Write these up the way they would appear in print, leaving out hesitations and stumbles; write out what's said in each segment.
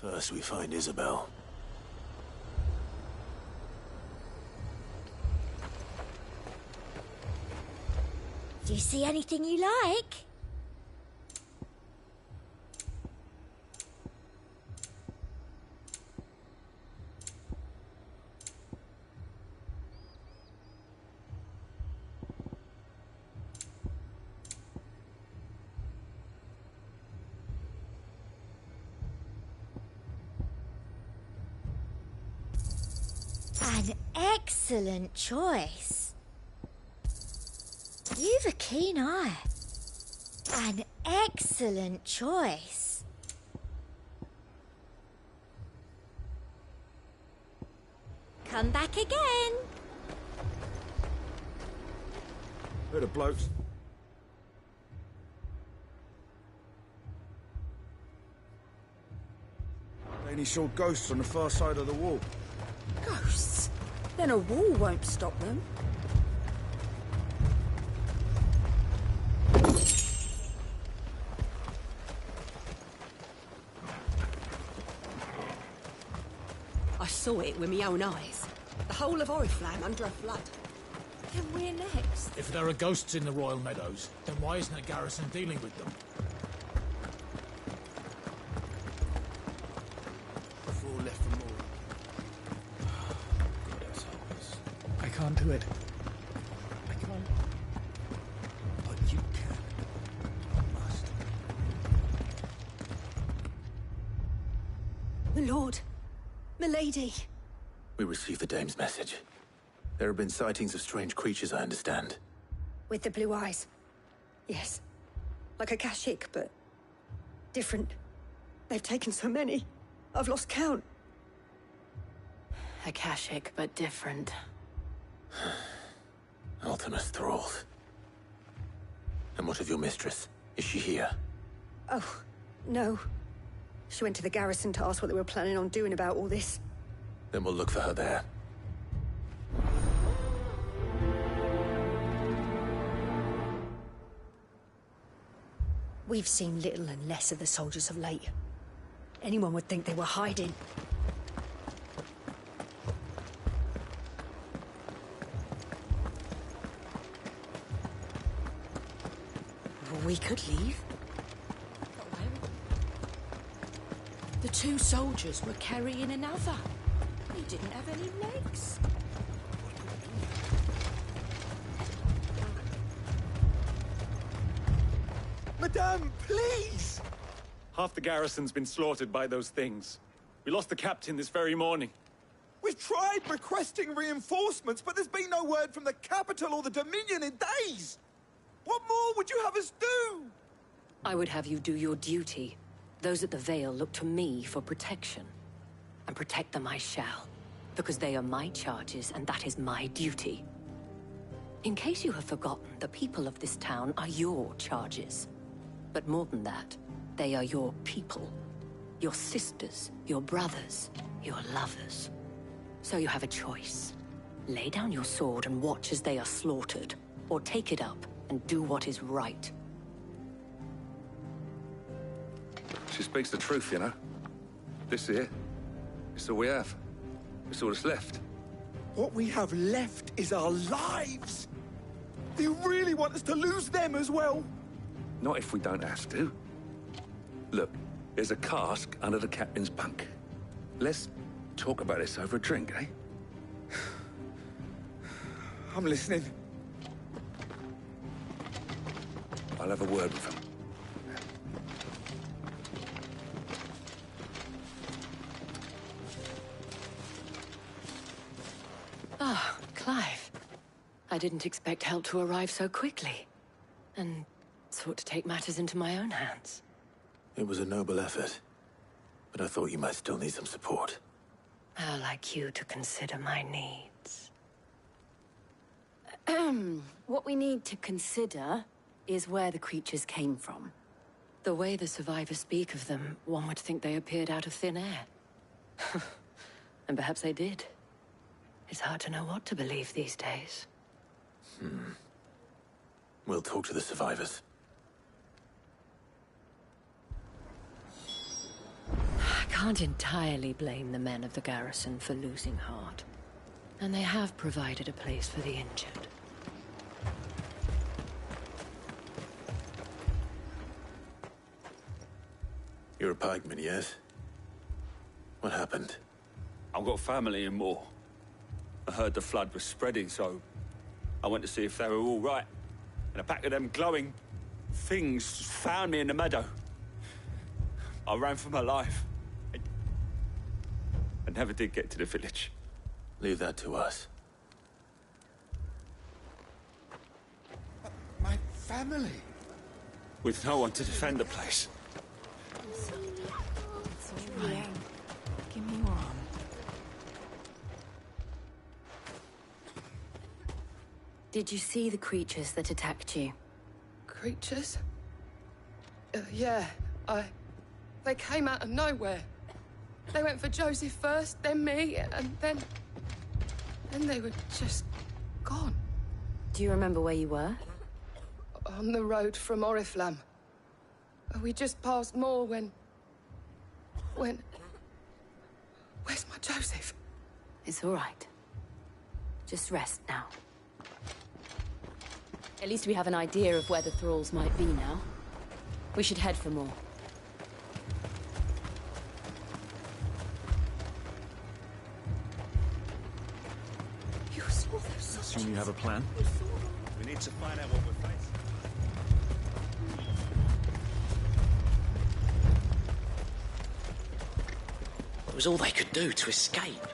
First we find Isabel. Do you see anything you like? An excellent choice. You've a keen eye. An excellent choice. Come back again. Where the blokes? Any saw ghosts on the far side of the wall. Ghosts? Then a wall won't stop them. I saw it with my own eyes. The whole of Oriflamme under a flood. Then we're next. If there are ghosts in the Royal Meadows, then why isn't a garrison dealing with them? Before left for more. God, that's hopeless. I can't do it. I can't. But you can. You must. My lord. Milady. We received the dame's message. There have been sightings of strange creatures, I understand. With the blue eyes. Yes. Like a Kashik, but different. They've taken so many. I've lost count. A Kashik, but different. Ultimus thralls. And what of your mistress? Is she here? Oh, no. She went to the garrison to ask what they were planning on doing about all this. Then we'll look for her there. We've seen little and less of the soldiers of late. Anyone would think they were hiding. We could leave. But where? The two soldiers were carrying another. He didn't have any legs. Madame, please! Half the garrison's been slaughtered by those things. We lost the captain this very morning. We've tried requesting reinforcements, but there's been no word from the capital or the Dominion in days! What more would you have us do? I would have you do your duty. Those at the Vale look to me for protection. And protect them I shall. Because they are my charges, and that is my duty. In case you have forgotten, the people of this town are your charges. But more than that, they are your people. Your sisters, your brothers, your lovers. So you have a choice. Lay down your sword and watch as they are slaughtered, or take it up and do what is right. She speaks the truth, you know. This here, it's all we have. It's all that's left. What we have left is our lives! Do you really want us to lose them as well? Not if we don't have to. Look, there's a cask under the captain's bunk. Let's talk about this over a drink, eh? I'm listening. I'll have a word with him. Ah, Clive. I didn't expect help to arrive so quickly. And sought to take matters into my own hands. It was a noble effort, but I thought you might still need some support. How like you to consider my needs. What we need to consider is where the creatures came from. The way the survivors speak of them, one would think they appeared out of thin air. And perhaps they did. It's hard to know what to believe these days. We'll talk to the survivors. can't entirely blame the men of the garrison for losing heart. And they have provided a place for the injured. You're a pikeman, yes? What happened? I've got family in Moor. I heard the flood was spreading, so I went to see if they were all right. And a pack of them glowing things found me in the meadow. I ran for my life. I never did get to the village. Leave that to us. My family. With no one to defend the place. Give me one. Did you see the creatures that attacked you? Creatures? Yeah, They came out of nowhere. They went for Joseph first, then me, and then they were just gone. Do you remember where you were? On the road from Oriflamme. We just passed Moor when... Where's my Joseph? It's all right. Just rest now. At least we have an idea of where the thralls might be now. We should head for more. You saw those soldiers? Assume you have a plan? We need to find out what we're facing. It was all they could do to escape.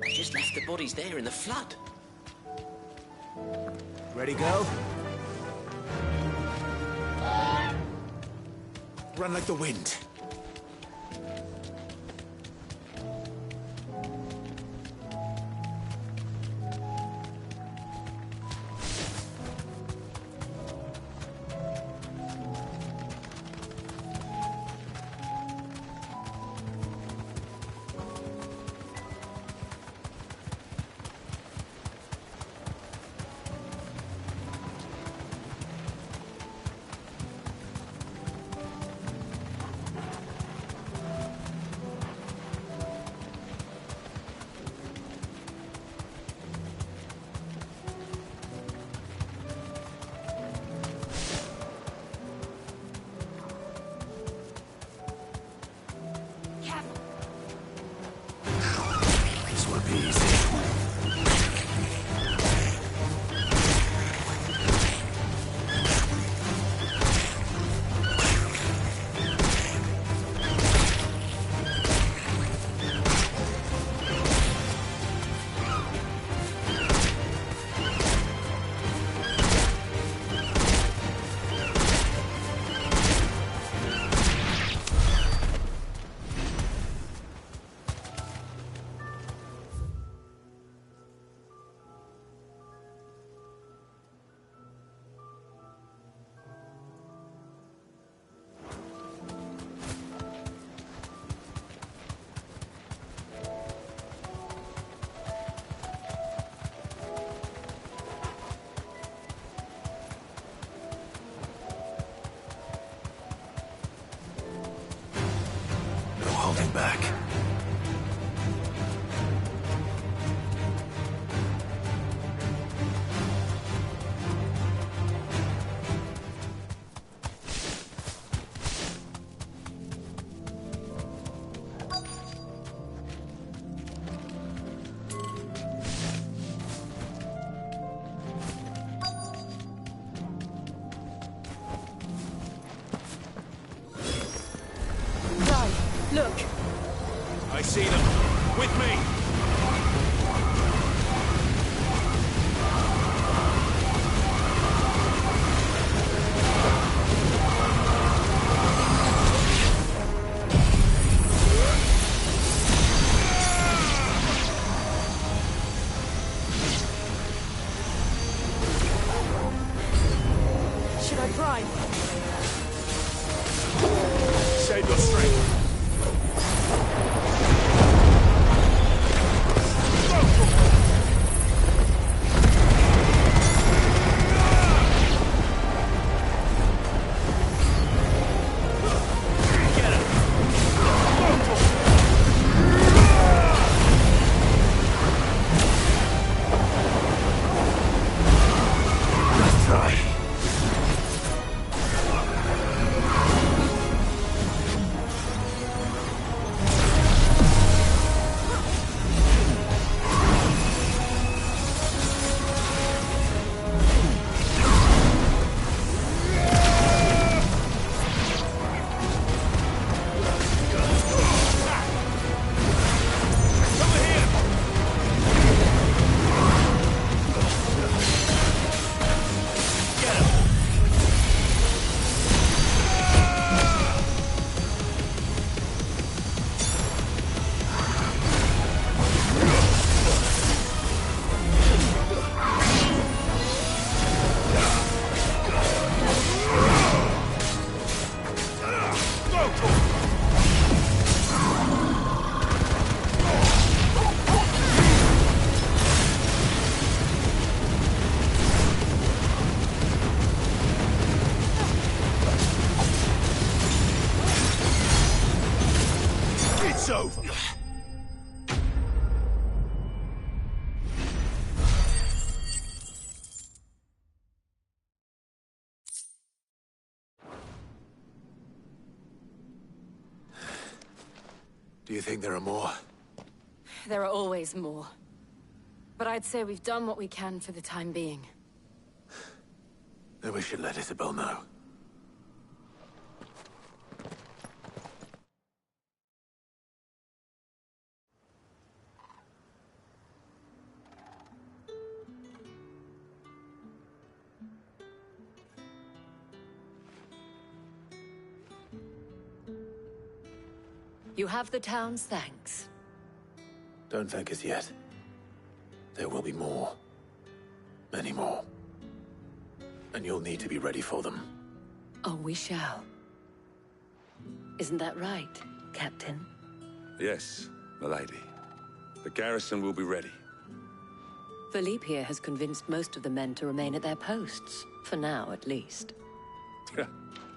They just left the bodies there in the flood. Ready, go? Run like the wind. Holding back. Look! I see them. With me! Should I try? Save your strength. Get it! Do you think there are more? There are always more. But I'd say we've done what we can for the time being. Then we should let Isabel know. You have the town's thanks. Don't thank us yet. There will be more. Many more. And you'll need to be ready for them. Oh, we shall. Isn't that right, Captain? Yes, milady. The garrison will be ready. Philippe here has convinced most of the men to remain at their posts. For now, at least.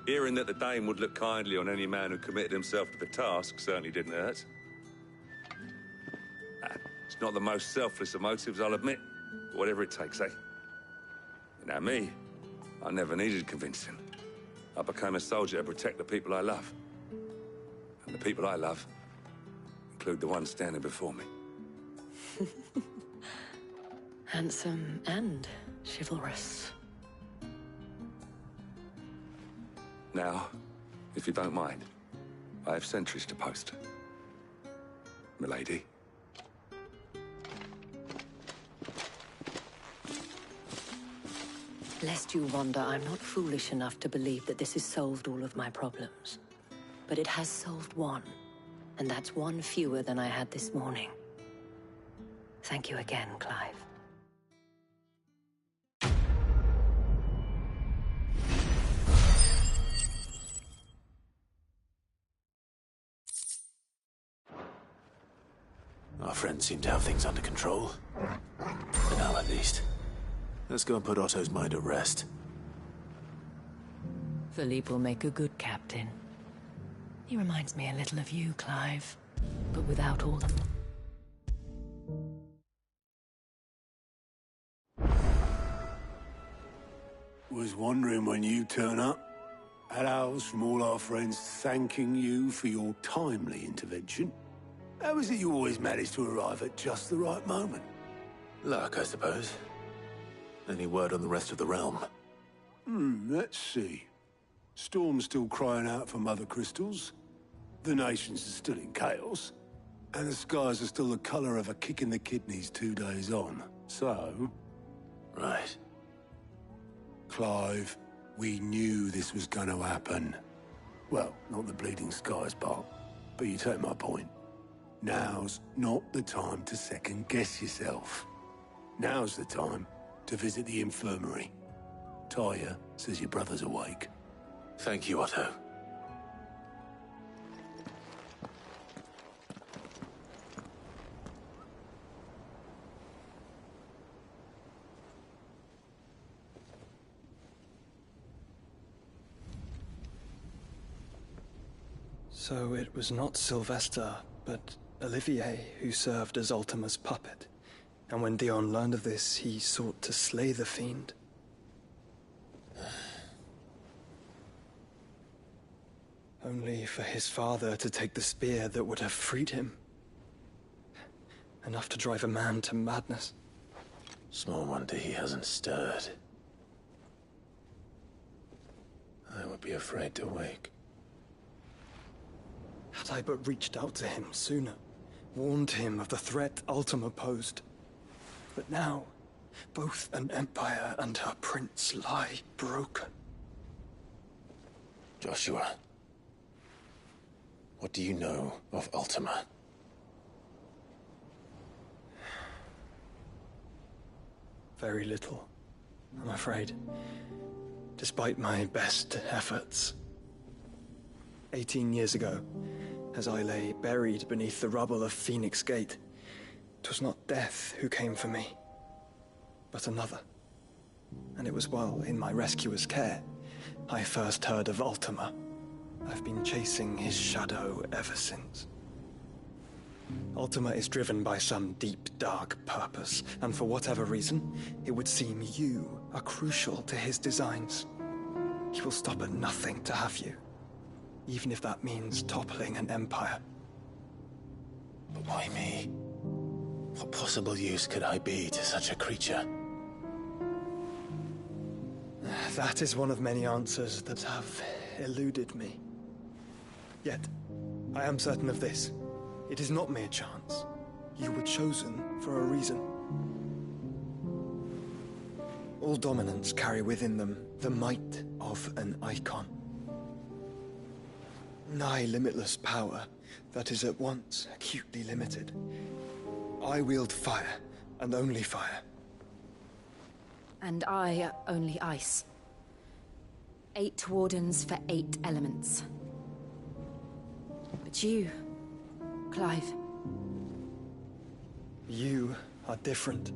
Hearing that the Dame would look kindly on any man who committed himself to the task certainly didn't hurt. It's not the most selfless of motives, I'll admit. But whatever it takes, eh? Now me, I never needed convincing. I became a soldier to protect the people I love. And the people I love include the ones standing before me. Handsome and chivalrous. Now, if you don't mind, I have sentries to post. Milady. Lest you wonder, I'm not foolish enough to believe that this has solved all of my problems. But it has solved one, and that's one fewer than I had this morning. Thank you again, Clive. Our friends seem to have things under control. For now, at least. Let's go and put Otto's mind at rest. Philippe will make a good captain. He reminds me a little of you, Clive, but without all the... Was wondering when you turn up. Had owls from all our friends thanking you for your timely intervention. How is it you always manage to arrive at just the right moment? Luck, I suppose. Any word on the rest of the realm? Let's see. Storm's still crying out for mother crystals. The nations are still in chaos. And the skies are still the color of a kick in the kidneys 2 days on. So... Right. Clive, we knew this was going to happen. Well, not the bleeding skies part, but you take my point. Now's not the time to second-guess yourself. Now's the time to visit the infirmary. Talia says your brother's awake. Thank you, Otto. So it was not Sylvester, but Olivier who served as Ultima's puppet. And when Dion learned of this, he sought to slay the fiend. Only for his father to take the spear that would have freed him. Enough to drive a man to madness. Small wonder he hasn't stirred. I would be afraid to wake. Had I but reached out to him sooner, warned him of the threat Ultima posed. But now, both an empire and her prince lie broken. Joshua, what do you know of Ultima? Very little, I'm afraid. Despite my best efforts. 18 years ago, as I lay buried beneath the rubble of Phoenix Gate, 'twas not death who came for me, but another. And it was while in my rescuer's care, I first heard of Ultima. I've been chasing his shadow ever since. Ultima is driven by some deep, dark purpose, and for whatever reason, it would seem you are crucial to his designs. He will stop at nothing to have you, even if that means toppling an empire. But why me? What possible use could I be to such a creature? That is one of many answers that have eluded me. Yet, I am certain of this. It is not mere chance. You were chosen for a reason. All dominants carry within them the might of an icon. Nigh limitless power that is at once acutely limited. I wield fire, and only fire. And I only ice. 8 wardens for 8 elements. But you, Clive. You are different.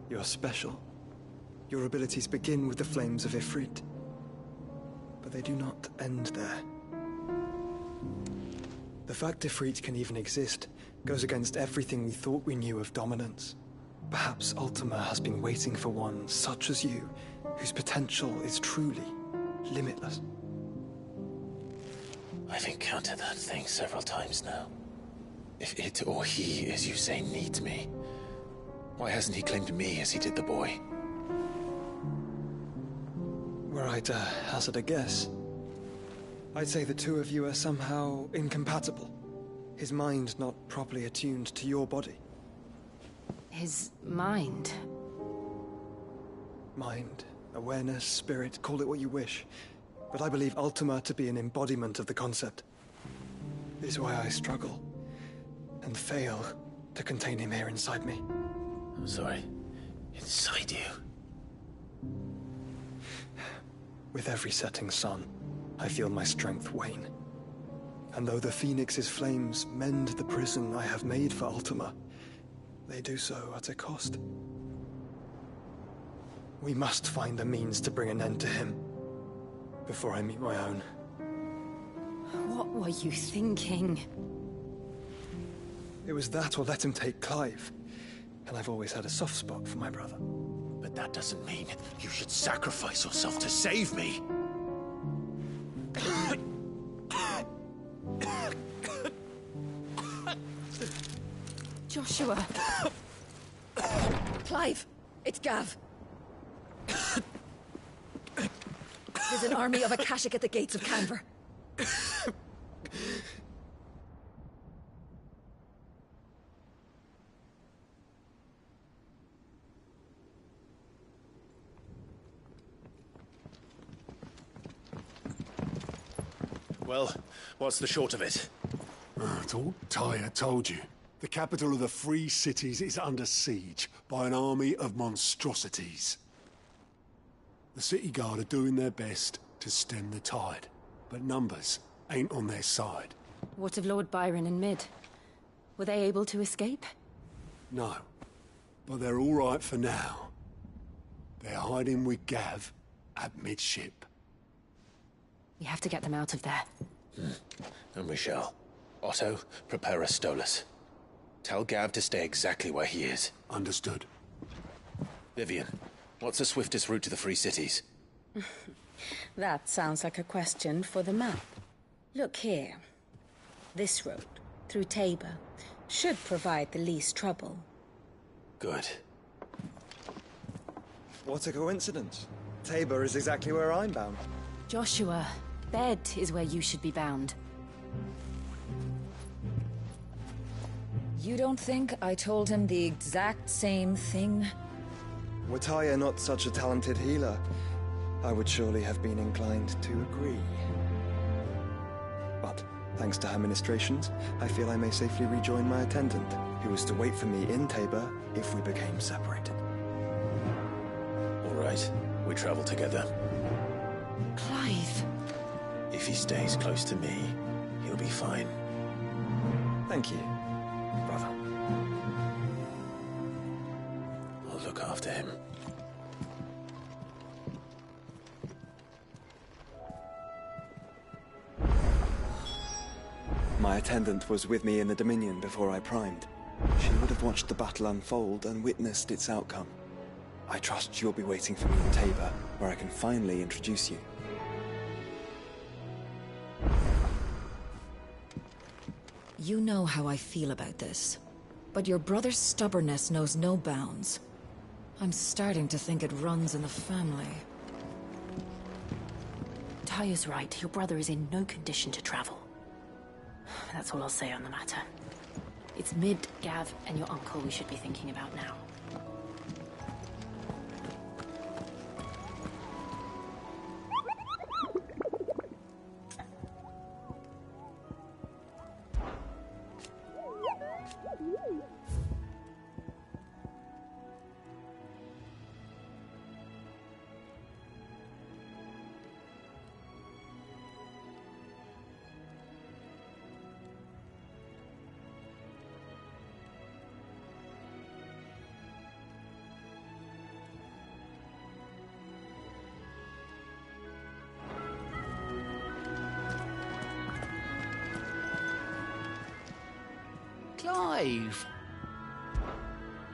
You're special. Your abilities begin with the flames of Ifrit. But they do not end there. The fact Ifrit can even exist goes against everything we thought we knew of dominance. Perhaps Ultima has been waiting for one such as you, whose potential is truly limitless. I've encountered that thing several times now. If it or he, as you say, needs me, why hasn't he claimed me as he did the boy? Were I to hazard a guess, I'd say the two of you are somehow incompatible. His mind not properly attuned to your body. His mind? Mind, awareness, spirit, call it what you wish. But I believe Ultima to be an embodiment of the concept. This is why I struggle and fail to contain him here inside me. I'm sorry. Inside you? With every setting sun, I feel my strength wane. And though the Phoenix's flames mend the prison I have made for Ultima, they do so at a cost. We must find a means to bring an end to him before I meet my own. What were you thinking? It was that or let him take Clive. And I've always had a soft spot for my brother. But that doesn't mean you should sacrifice yourself to save me. Joshua. Clive, it's Gav. There's an army of Akashic at the gates of Canver. Well, what's the short of it? It's all Tyre told you. The capital of the Free Cities is under siege by an army of monstrosities. The city guard are doing their best to stem the tide, but numbers ain't on their side. What of Lord Byron and Mid? Were they able to escape? No, but they're all right for now. They're hiding with Gav at midship. We have to get them out of there. And we shall. Otto, prepare a Stolas. Tell Gav to stay exactly where he is. Understood. Vivian, what's the swiftest route to the Free Cities? That sounds like a question for the map. Look here. This road, through Tabor, should provide the least trouble. Good. What a coincidence. Tabor is exactly where I'm bound. Joshua, bed is where you should be bound. You don't think I told him the exact same thing? Were Tyre not such a talented healer, I would surely have been inclined to agree. But, thanks to her ministrations, I feel I may safely rejoin my attendant, who was to wait for me in Tabor if we became separated. All right, we travel together. Clive. If he stays close to me, he'll be fine. Thank you, brother. I'll look after him. My attendant was with me in the Dominion before I primed. She would have watched the battle unfold and witnessed its outcome. I trust you'll be waiting for me in Tabor, where I can finally introduce you. You know how I feel about this, but your brother's stubbornness knows no bounds. I'm starting to think it runs in the family. Taya's right. Your brother is in no condition to travel. That's all I'll say on the matter. It's Mid, Gav, and your uncle we should be thinking about now. Clive!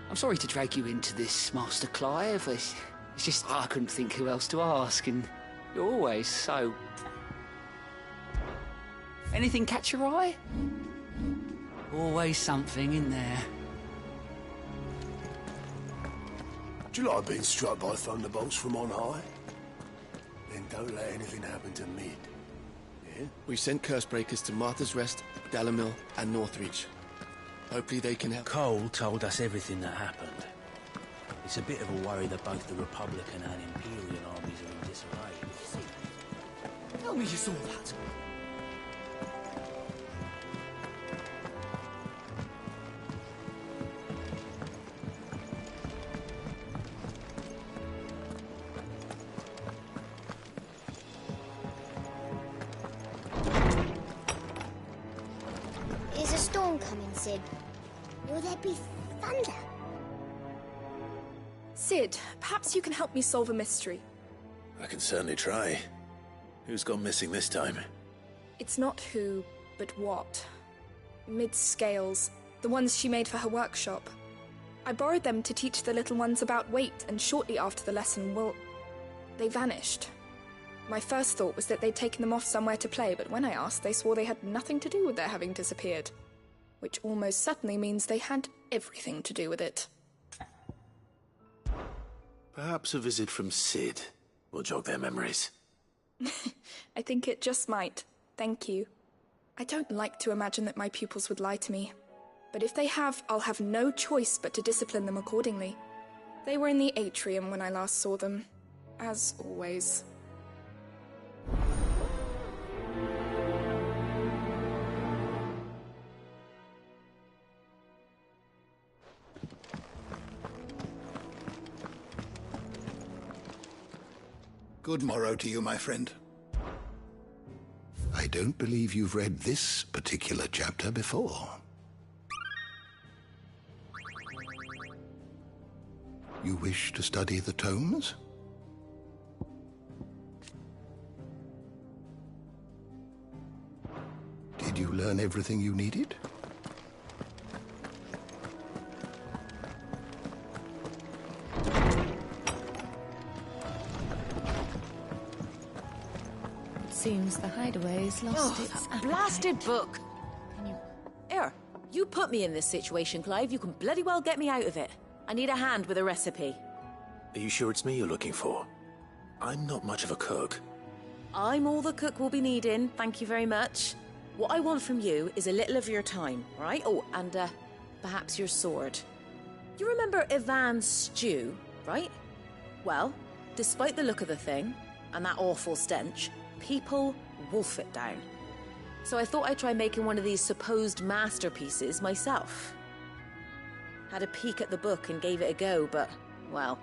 I'm sorry to drag you into this, Master Clive. It's just I couldn't think who else to ask, and you're always so... Anything catch your eye? Always something in there. Do you like being struck by thunderbolts from on high? Then don't let anything happen to Mid. Yeah? We've sent Cursebreakers to Martha's Rest, Dalamil, and Northreach. Hopefully they can help. Cole told us everything that happened. It's a bit of a worry that both the Republican and Imperial armies are in disarray. Tell me you saw that. Is a storm coming, Sid? Will there be thunder? Sid, perhaps you can help me solve a mystery. I can certainly try. Who's gone missing this time? It's not who, but what. Mid's scales, the ones she made for her workshop. I borrowed them to teach the little ones about weight, and shortly after the lesson, well, they vanished. My first thought was that they'd taken them off somewhere to play, but when I asked, they swore they had nothing to do with their having disappeared. Which almost certainly means they had everything to do with it. Perhaps a visit from Sid will jog their memories. I think it just might. Thank you. I don't like to imagine that my pupils would lie to me. But if they have, I'll have no choice but to discipline them accordingly. They were in the atrium when I last saw them. As always. Good morrow to you, my friend. I don't believe you've read this particular chapter before. You wish to study the tomes? Did you learn everything you needed? Seems the hideaway's lost its appetite. Blasted book! Here, you put me in this situation, Clive. You can bloody well get me out of it. I need a hand with a recipe. Are you sure it's me you're looking for? I'm not much of a cook. I'm all the cook will be needing, thank you very much. What I want from you is a little of your time, right? Oh, and perhaps your sword. You remember Ivan's stew, right? Well, despite the look of the thing, and that awful stench, people wolf it down. So I thought I'd try making one of these supposed masterpieces myself. Had a peek at the book and gave it a go, but, well...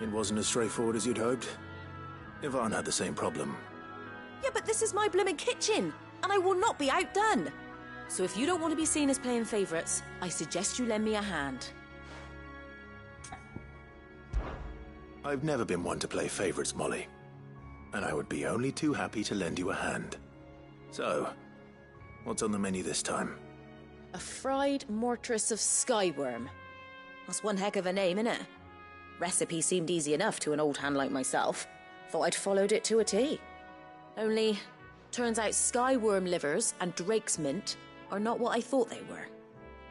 It wasn't as straightforward as you'd hoped. Ivan had the same problem. Yeah, but this is my blooming kitchen, and I will not be outdone. So if you don't want to be seen as playing favourites, I suggest you lend me a hand. I've never been one to play favourites, Molly. And I would be only too happy to lend you a hand. So, what's on the menu this time? A fried mortress of skyworm. That's one heck of a name, innit? Recipe seemed easy enough to an old hand like myself. Thought I'd followed it to a T. Only, turns out skyworm livers and drake's mint are not what I thought they were.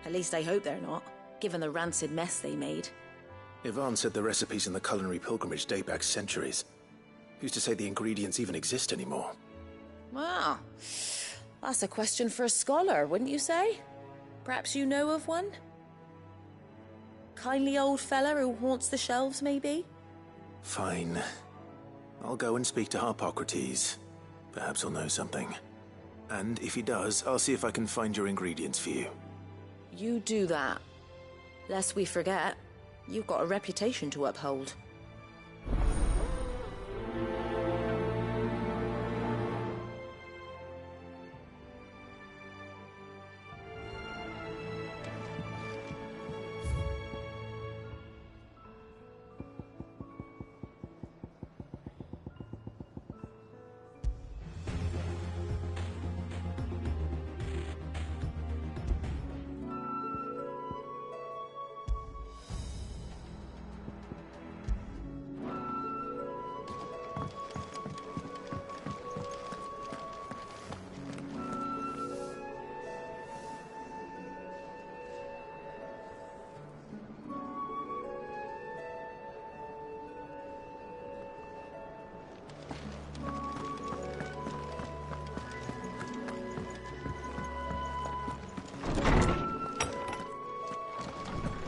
At least I hope they're not, given the rancid mess they made. Yvonne said the recipes in the culinary pilgrimage date back centuries. Who's to say the ingredients even exist anymore? Well, that's a question for a scholar, wouldn't you say? Perhaps you know of one? Kindly old fella who haunts the shelves, maybe? Fine. I'll go and speak to Harpocrates. Perhaps he'll know something. And if he does, I'll see if I can find your ingredients for you. You do that. Lest we forget, you've got a reputation to uphold.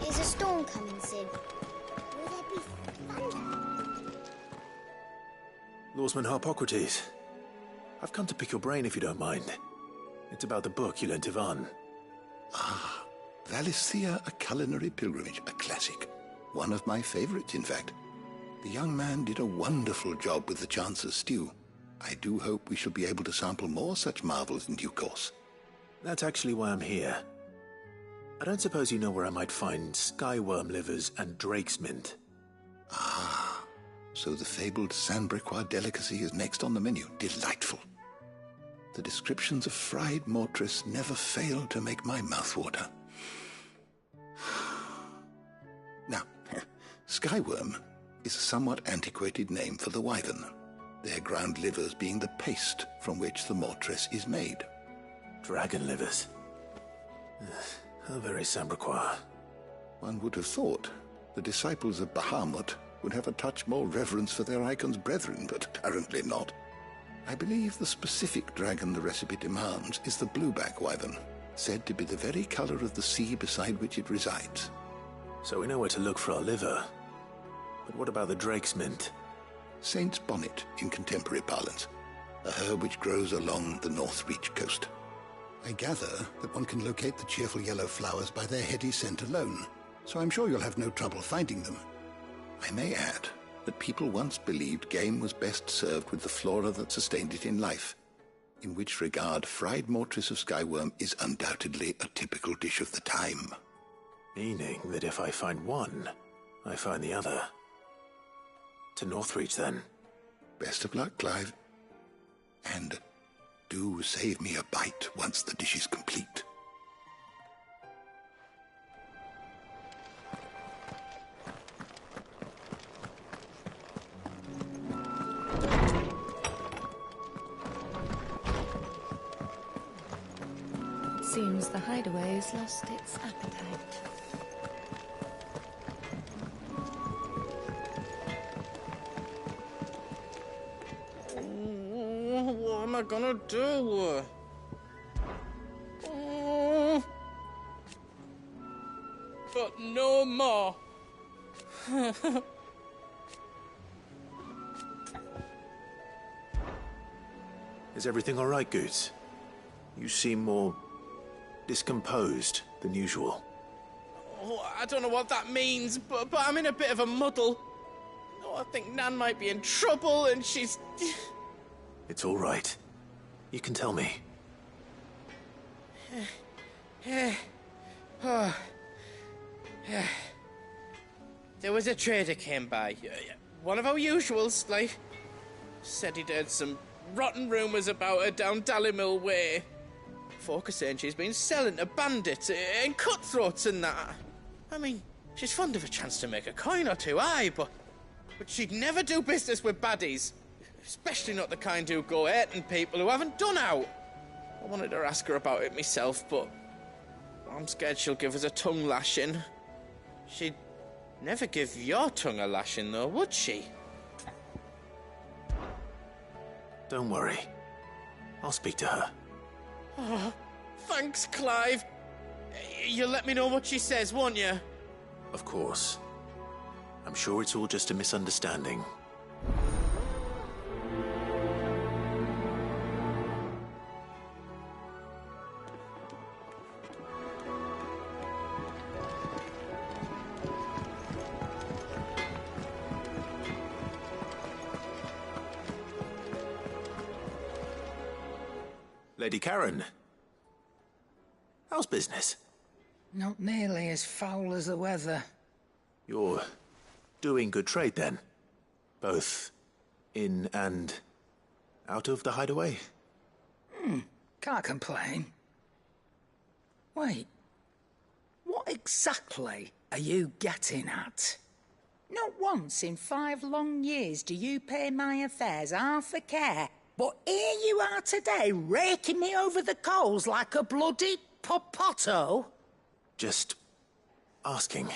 There's a storm coming, Sid. Will there be thunder? Lawsman Harpocrates. I've come to pick your brain if you don't mind. It's about the book you lent Yvonne. Ah, Valisthea, a culinary pilgrimage, a classic. One of my favorites, in fact. The young man did a wonderful job with the Chance's stew. I do hope we shall be able to sample more such marvels in due course. That's actually why I'm here. I don't suppose you know where I might find skyworm livers and drake's mint. Ah, so the fabled Sandbrequois delicacy is next on the menu. Delightful. The descriptions of fried mortress never fail to make my mouth water. Now, skyworm is a somewhat antiquated name for the wyvern, their ground livers being the paste from which the mortress is made. Dragon livers. How very Sandbrequois. One would have thought the disciples of Bahamut would have a touch more reverence for their icon's brethren, but apparently not. I believe the specific dragon the recipe demands is the blueback wyvern, said to be the very color of the sea beside which it resides. So we know where to look for our liver. But what about the drake's mint? Saint's bonnet in contemporary parlance, a herb which grows along the North Reach coast. I gather that one can locate the cheerful yellow flowers by their heady scent alone, so I'm sure you'll have no trouble finding them. I may add that people once believed game was best served with the flora that sustained it in life, in which regard fried mortress of skyworm is undoubtedly a typical dish of the time. Meaning that if I find one, I find the other. To Northreach, then. Best of luck, Clive. And do save me a bite once the dish is complete. Seems the hideaway has lost its appetite. What am I gonna do? But no more. Is everything all right, Goots? You seem more discomposed than usual. Oh, I don't know what that means, but I'm in a bit of a muddle. Oh, I think Nan might be in trouble, and she's... It's all right. You can tell me. There was a trader came by. One of our usuals, like... Said he'd heard some rotten rumours about her down Dalimil Way. Folk are saying she's been selling to bandits and cutthroats and that. I mean, she's fond of a chance to make a coin or two, aye, but she'd never do business with baddies. Especially not the kind who go hating people who haven't done out. I wanted to ask her about it myself, but I'm scared she'll give us a tongue lashing. She'd never give your tongue a lashing, though, would she? Don't worry. I'll speak to her. Oh, thanks, Clive. You'll let me know what she says, won't you? Of course. I'm sure it's all just a misunderstanding. Lady Karen. How's business? Not nearly as foul as the weather. You're doing good trade, then? Both in and out of the hideaway? Can't complain. Wait. What exactly are you getting at? Not once in 5 long years do you pay my affairs half a care. But here you are today, raking me over the coals like a bloody popoto? Just asking.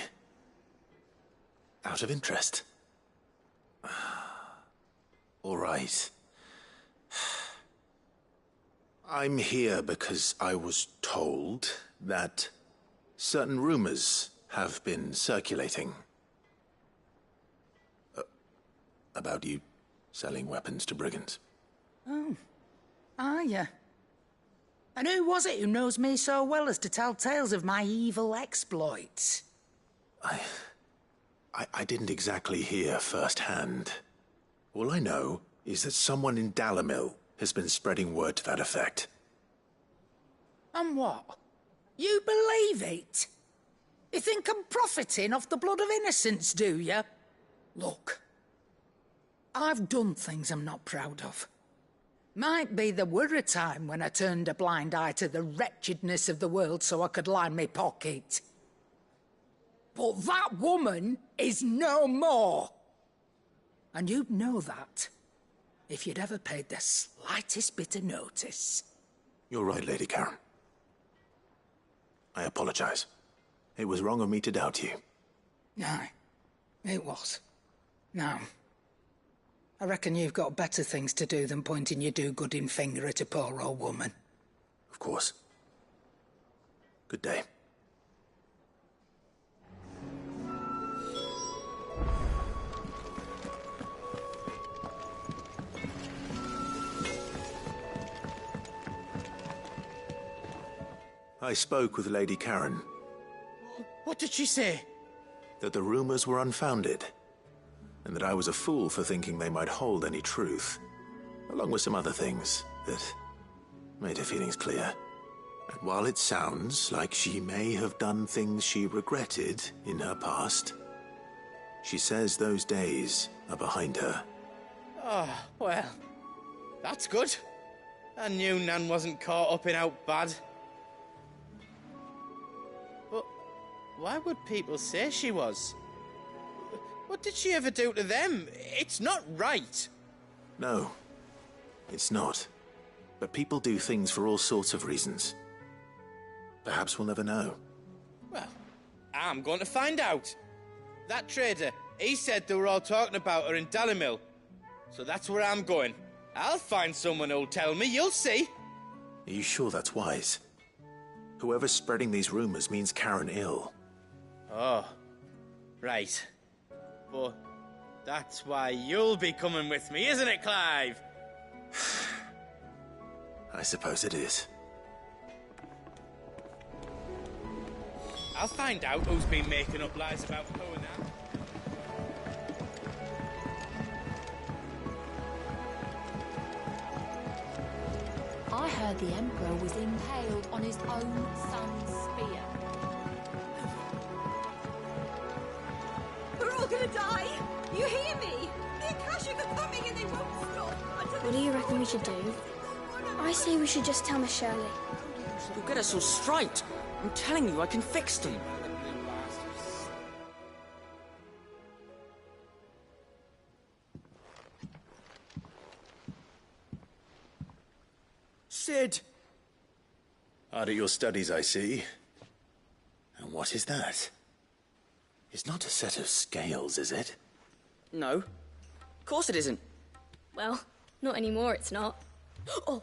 Out of interest. All right. I'm here because I was told that certain rumors have been circulating. About you selling weapons to brigands. Oh, are you? And who was it who knows me so well as to tell tales of my evil exploits? I didn't exactly hear firsthand. All I know is that someone in Dalimil has been spreading word to that effect. And what? You believe it? You think I'm profiting off the blood of innocents, do you? Look, I've done things I'm not proud of. Might be there were a time when I turned a blind eye to the wretchedness of the world so I could line my pocket. But that woman is no more. And you'd know that if you'd ever paid the slightest bit of notice. You're right, Lady Karen. I apologize. It was wrong of me to doubt you. Aye, it was. Now, I reckon you've got better things to do than pointing your do-gooding finger at a poor old woman. Of course. Good day. I spoke with Lady Karen. What did she say? That the rumors were unfounded, and that I was a fool for thinking they might hold any truth, along with some other things that made her feelings clear. And while it sounds like she may have done things she regretted in her past, she says those days are behind her. Oh, well, that's good. I knew Nan wasn't caught up in out bad. But why would people say she was? What did she ever do to them? It's not right. No, it's not. But people do things for all sorts of reasons. Perhaps we'll never know. Well, I'm going to find out. That trader, he said they were all talking about her in Dalimil. So that's where I'm going. I'll find someone who'll tell me, you'll see. Are you sure that's wise? Whoever's spreading these rumors means Karen ill. Oh, right. But that's why you'll be coming with me, isn't it, Clive? I suppose it is. I'll find out who's been making up lies about who and that. I heard the Emperor was impaled on his own son's spear. We're all gonna die! You hear me? The Akashic are coming and they won't stop until... What do you reckon we should do? I say we should just tell Miss Shirley. You'll get us all straight. I'm telling you, I can fix them. Sid! Hard at your studies, I see. And what is that? It's not a set of scales, is it? No. Of course it isn't. Well, not anymore, it's not. Oh!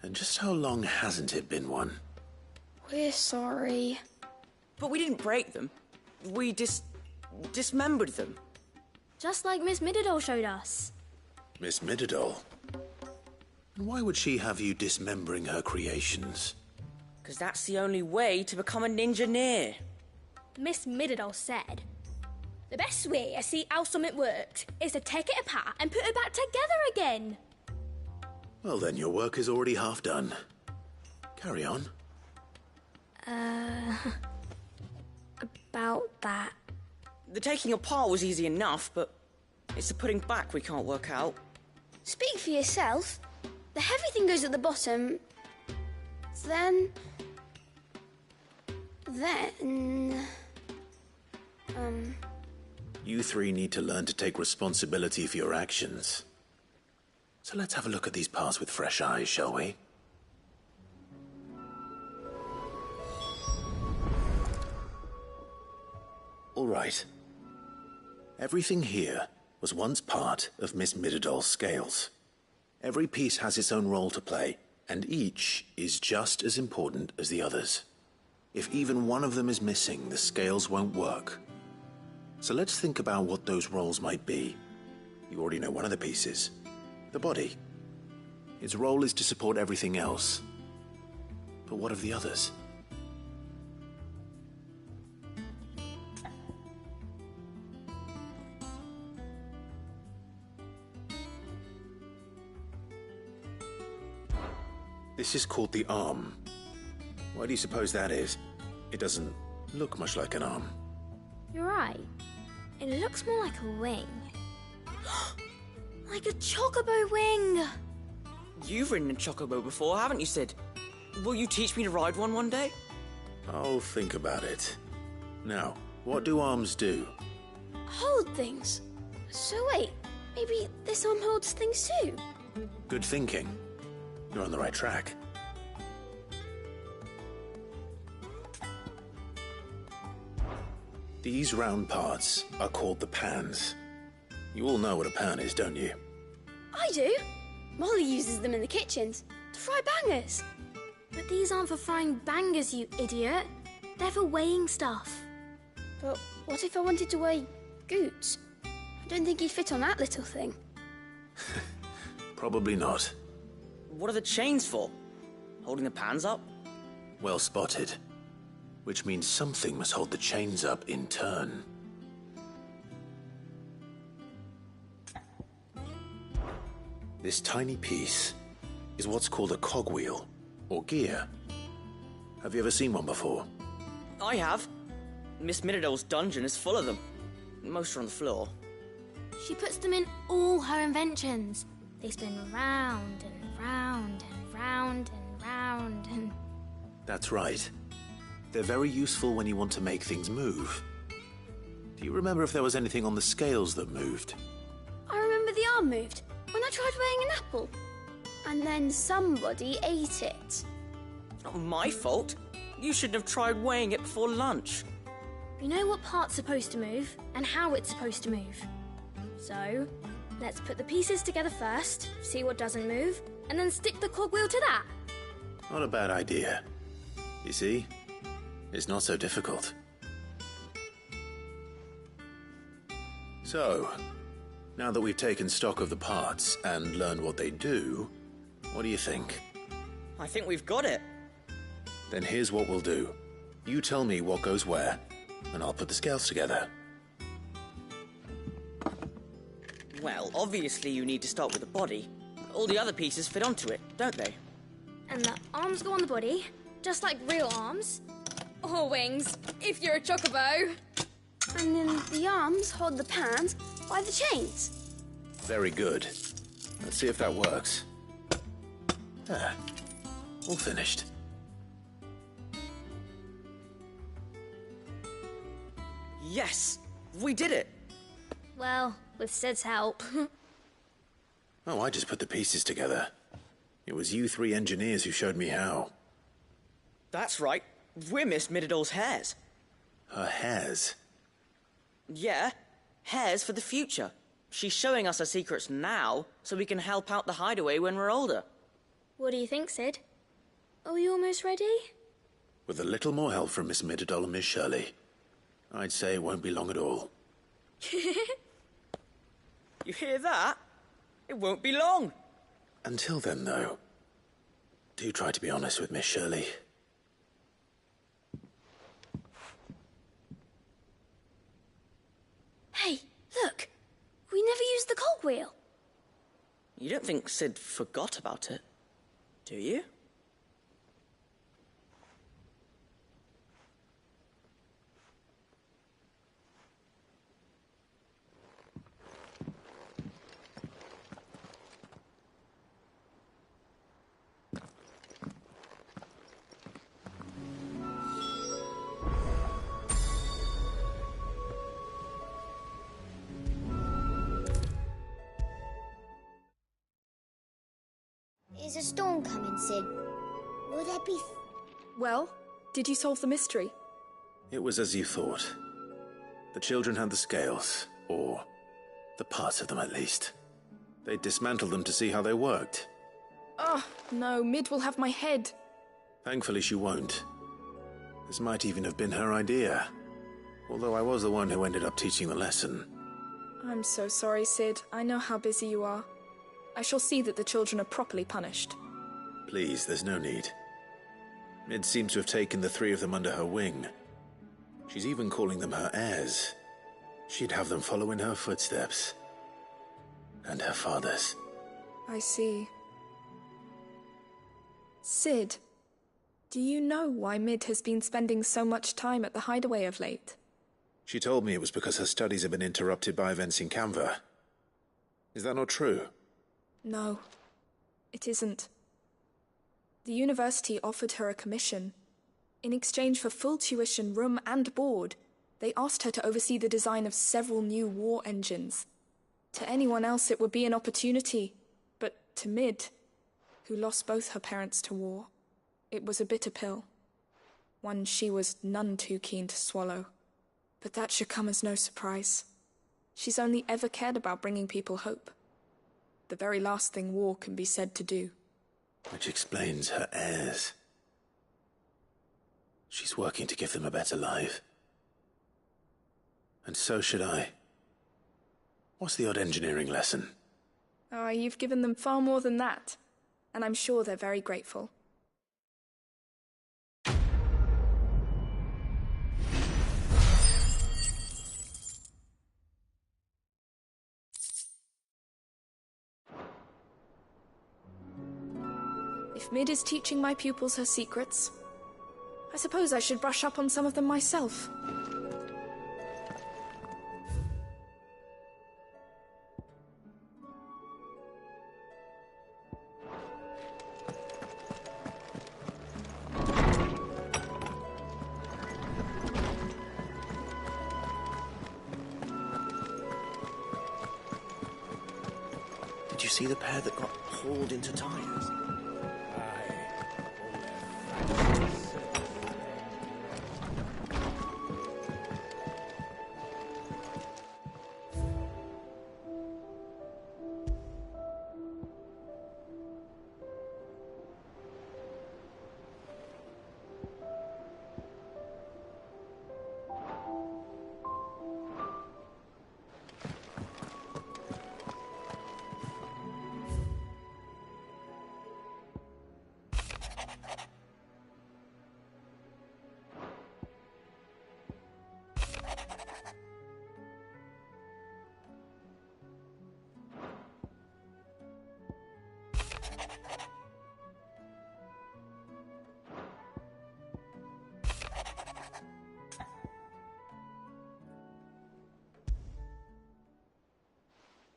And just how long hasn't it been one? We're sorry. But we didn't break them. We dismembered them. Just like Miss Mididol showed us. Miss Mididol? And why would she have you dismembering her creations? Because that's the only way to become a ninja-neer. Miss Mididol said, the best way to see how something worked is to take it apart and put it back together again. Well then, your work is already half done. Carry on. About that. The taking apart was easy enough, but it's the putting back we can't work out. Speak for yourself. The heavy thing goes at the bottom. Then... You three need to learn to take responsibility for your actions. So let's have a look at these parts with fresh eyes, shall we? All right. Everything here was once part of Miss Mididol's scales. Every piece has its own role to play, and each is just as important as the others. If even one of them is missing, the scales won't work. So let's think about what those roles might be. You already know one of the pieces. The body. Its role is to support everything else. But what of the others? This is called the arm. Why do you suppose that is? It doesn't look much like an arm. You're right. It looks more like a wing. Like a chocobo wing! You've ridden a chocobo before, haven't you, Sid? Will you teach me to ride one day? I'll think about it. Now, what do arms do? Hold things. So wait, maybe this arm holds things too? Good thinking. You're on the right track. These round parts are called the pans. You all know what a pan is, don't you? I do. Molly uses them in the kitchens to fry bangers. But these aren't for frying bangers, you idiot. They're for weighing stuff. But what if I wanted to weigh Goots? I don't think he'd fit on that little thing. Probably not. What are the chains for? Holding the pans up? Well spotted. Which means something must hold the chains up in turn. This tiny piece is what's called a cogwheel, or gear. Have you ever seen one before? I have. Miss Mididol's dungeon is full of them. Most are on the floor. She puts them in all her inventions. They spin round and round and round and round and... That's right. They're very useful when you want to make things move. Do you remember if there was anything on the scales that moved? I remember the arm moved when I tried weighing an apple. And then somebody ate it. Not my fault. You shouldn't have tried weighing it before lunch. We know what part's supposed to move and how it's supposed to move. So, let's put the pieces together first, see what doesn't move, and then stick the cogwheel to that. Not a bad idea. You see? It's not so difficult. So, now that we've taken stock of the parts and learned what they do, what do you think? I think we've got it. Then here's what we'll do. You tell me what goes where, and I'll put the scales together. Well, obviously you need to start with the body. All the other pieces fit onto it, don't they? And the arms go on the body, just like real arms. Or wings, if you're a chocobo. And then the arms hold the pans by the chains. Very good. Let's see if that works. There. All finished. Yes! We did it! Well, with Sid's help. Oh, I just put the pieces together. It was you three engineers who showed me how. That's right. We're Miss Mididol's heirs. Her heirs? Yeah, heirs for the future. She's showing us her secrets now, so we can help out the hideaway when we're older. What do you think, Sid? Are we almost ready? With a little more help from Miss Mididol and Miss Shirley, I'd say it won't be long at all. You hear that? It won't be long. Until then, though, do try to be honest with Miss Shirley. Hey, look! We never used the cogwheel. You don't think Sid forgot about it, do you? Is a storm coming, Sid? Will there be... Well, did you solve the mystery? It was as you thought. The children had the scales, or the parts of them at least. They dismantled them to see how they worked. Oh, no, Mid will have my head. Thankfully she won't. This might even have been her idea. Although I was the one who ended up teaching the lesson. I'm so sorry, Sid. I know how busy you are. I shall see that the children are properly punished. Please, there's no need. Mid seems to have taken the three of them under her wing. She's even calling them her heirs. She'd have them follow in her footsteps. And her father's. I see. Sid, do you know why Mid has been spending so much time at the hideaway of late? She told me it was because her studies have been interrupted by events in Canva. Is that not true? No, it isn't. The university offered her a commission. In exchange for full tuition, room and board, they asked her to oversee the design of several new war engines. To anyone else it would be an opportunity, but to Mid, who lost both her parents to war, it was a bitter pill. One she was none too keen to swallow. But that should come as no surprise. She's only ever cared about bringing people hope. The very last thing war can be said to do. Which explains her heirs. She's working to give them a better life. And so should I. What's the odd engineering lesson? Oh, you've given them far more than that. And I'm sure they're very grateful. If Mid is teaching my pupils her secrets, I suppose I should brush up on some of them myself. Did you see the pair that got hauled into tires?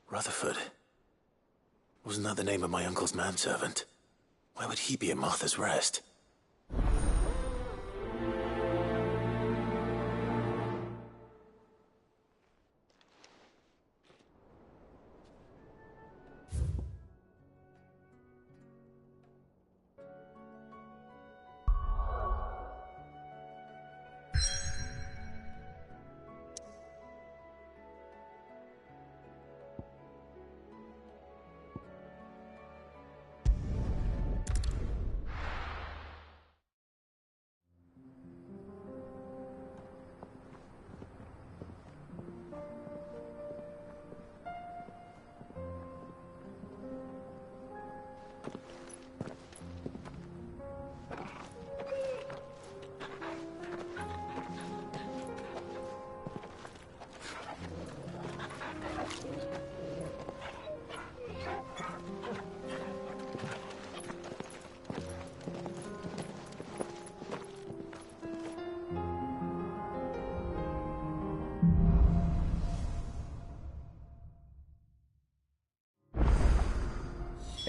Rutherford. Wasn't that the name of my uncle's manservant? Why would he be at Martha's Rest?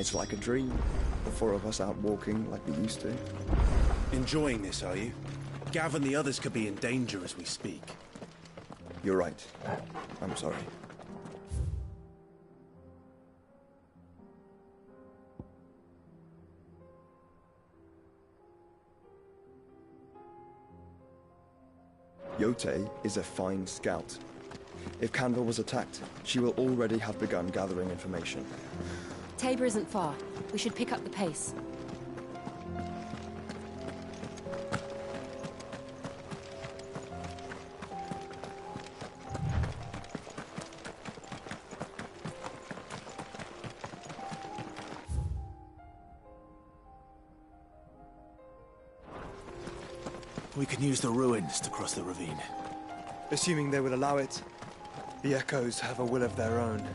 It's like a dream. The four of us out walking like we used to. Enjoying this, are you? Gav and the others could be in danger as we speak. You're right. I'm sorry. Yote is a fine scout. If Canva was attacked, she will already have begun gathering information. Tabor isn't far. We should pick up the pace. We can use the ruins to cross the ravine. Assuming they will allow it, the Echoes have a will of their own.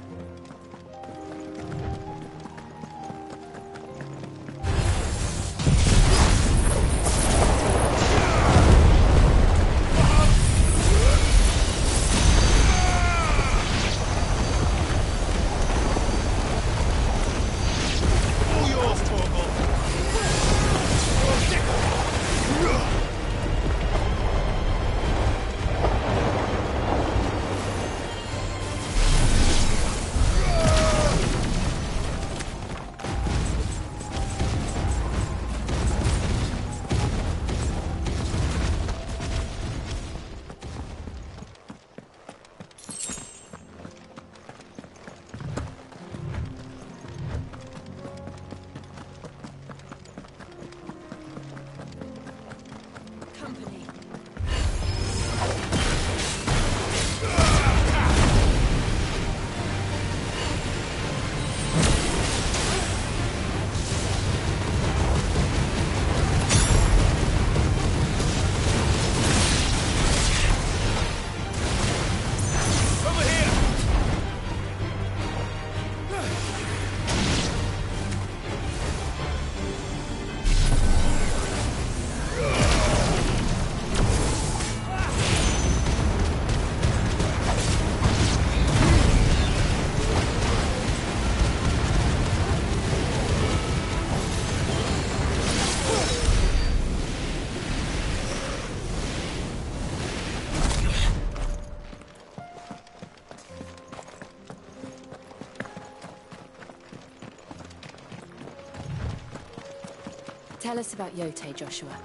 Tell us about Yote, Joshua.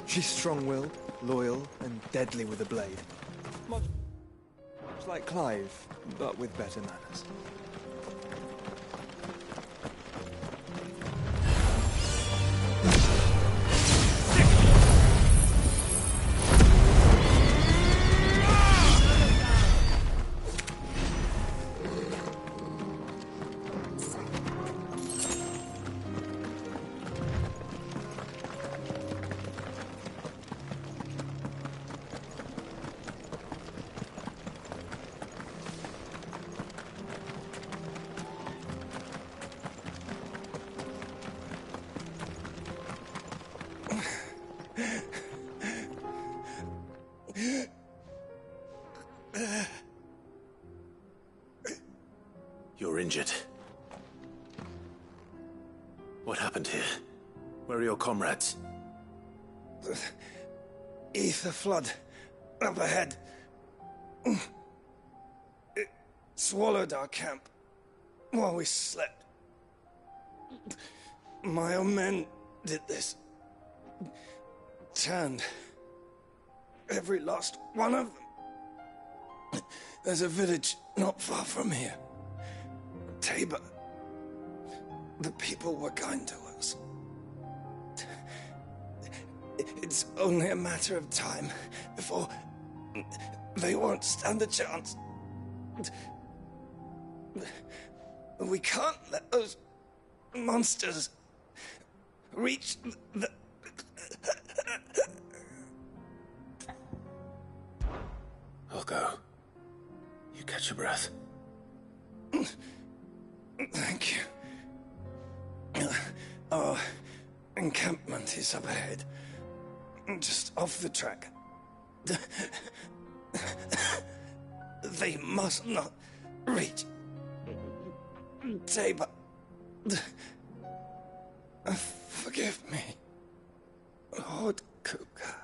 She's strong-willed, loyal, and deadly with a blade. Much like Clive, but with better manners. You're injured. What happened here? Where are your comrades? The ether flood up ahead. It swallowed our camp while we slept. My own men did this. Turned every last one of them. There's a village not far from here. Tabor. The people were kind to us. It's only a matter of time before they won't stand a chance. We can't let those monsters reach the... I'll go. You catch your breath. Thank you. Our encampment is up ahead. Just off the track. They must not reach Tabor. Forgive me, Lord Kupka.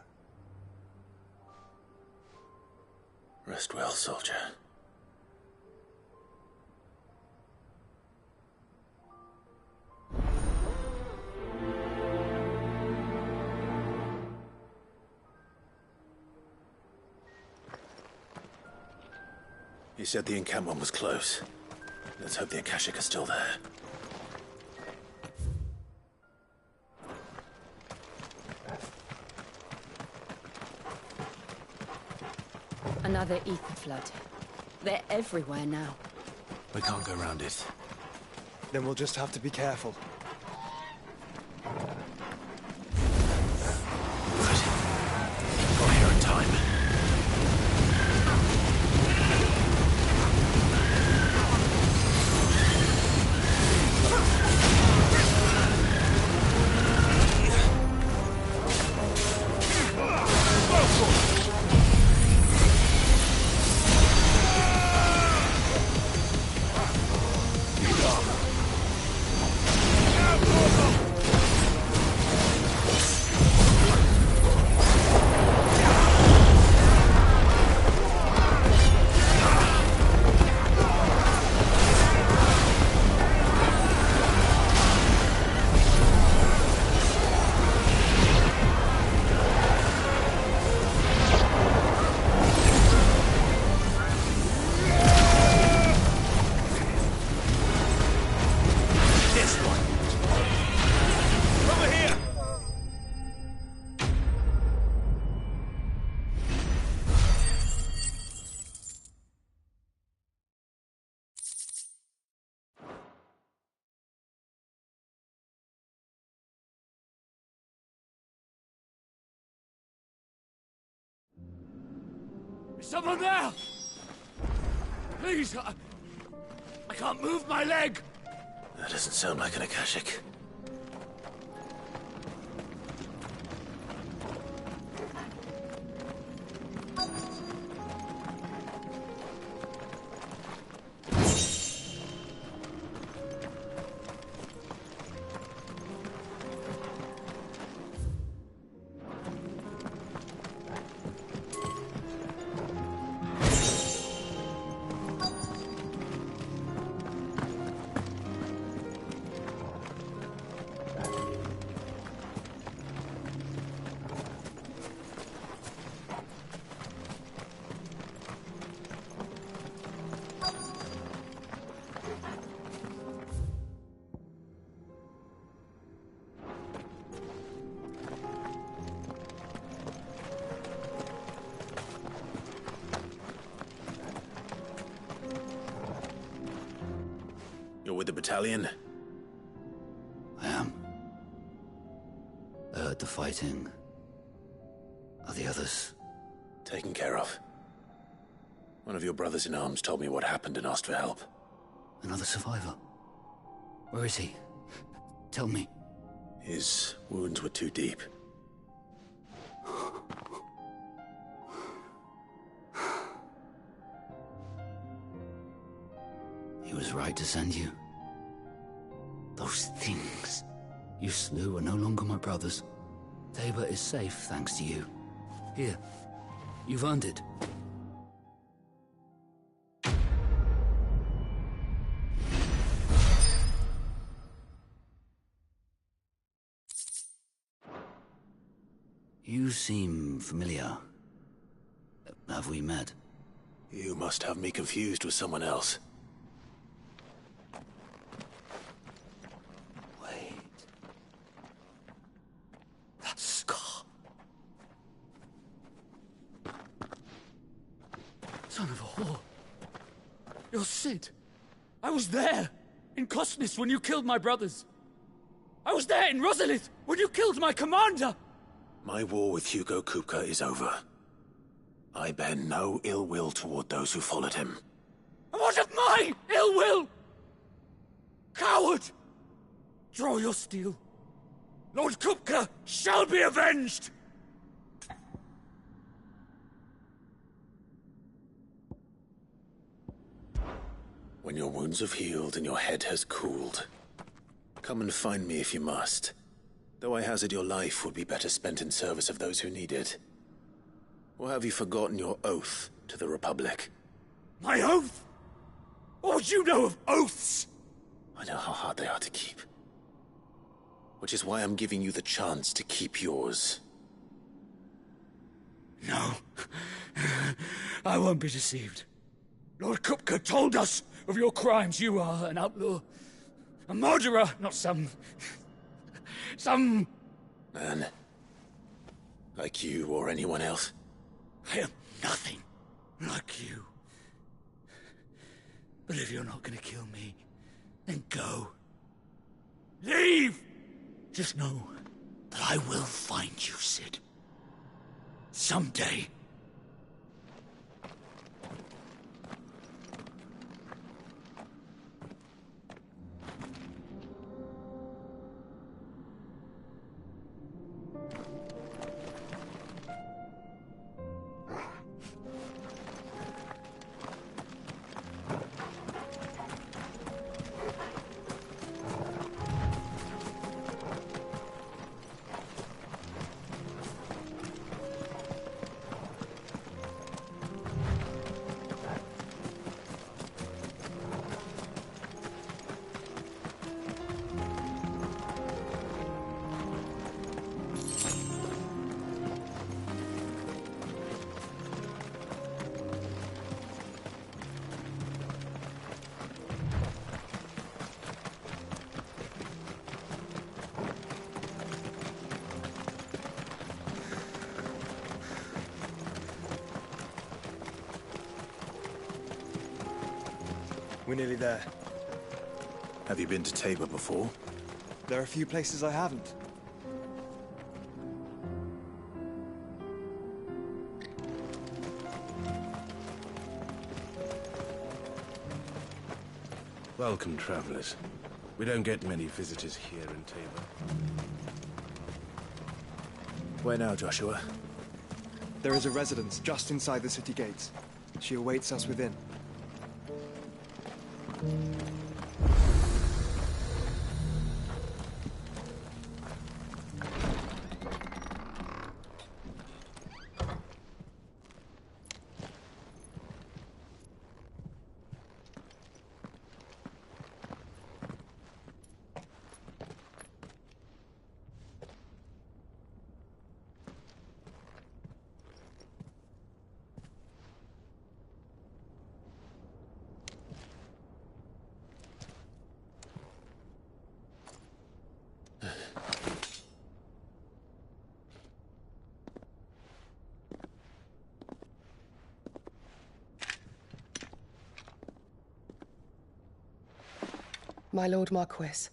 Rest well, soldier. He said the encampment was close. Let's hope the Akashic are still there. Another ether flood. They're everywhere now. We can't go around it. Then we'll just have to be careful. Got here in time. Is someone there? Please, I can't move my leg. That doesn't sound like an Akashic. You're with the battalion? I am. I heard the fighting. Are the others? Taken care of. One of your brothers in arms told me what happened and asked for help. Another survivor? Where is he? Tell me. His wounds were too deep. He was right to send you. Those things you slew are no longer my brothers. Tabor is safe thanks to you. Here, you've earned it. You seem familiar. Have we met? You must have me confused with someone else. Wait. That scar. Son of a whore. You're Sid. I was there, in Cosnis, when you killed my brothers. I was there in Rosalith, when you killed my commander. My war with Hugo Kupka is over. I bear no ill will toward those who followed him. And what of my ill will? Coward! Draw your steel. Lord Kupka shall be avenged! When your wounds have healed and your head has cooled, Come and find me if you must. Though I hazard your life would be better spent in service of those who need it. Or have you forgotten your oath to the Republic? My oath? What do you know of oaths? I know how hard they are to keep. Which is why I'm giving you the chance to keep yours. No. I won't be deceived. Lord Kupka told us of your crimes. You are an outlaw. A murderer, not some Man. Like you or anyone else. I am nothing like you. But if you're not gonna kill me, then go. Leave! Just know that I will find you, Sid. Someday. We're nearly there. Have you been to Tabor before? There are a few places I haven't. Welcome, travelers. We don't get many visitors here in Tabor. Where now, Joshua? There is a residence just inside the city gates. She awaits us within. My Lord Marquis,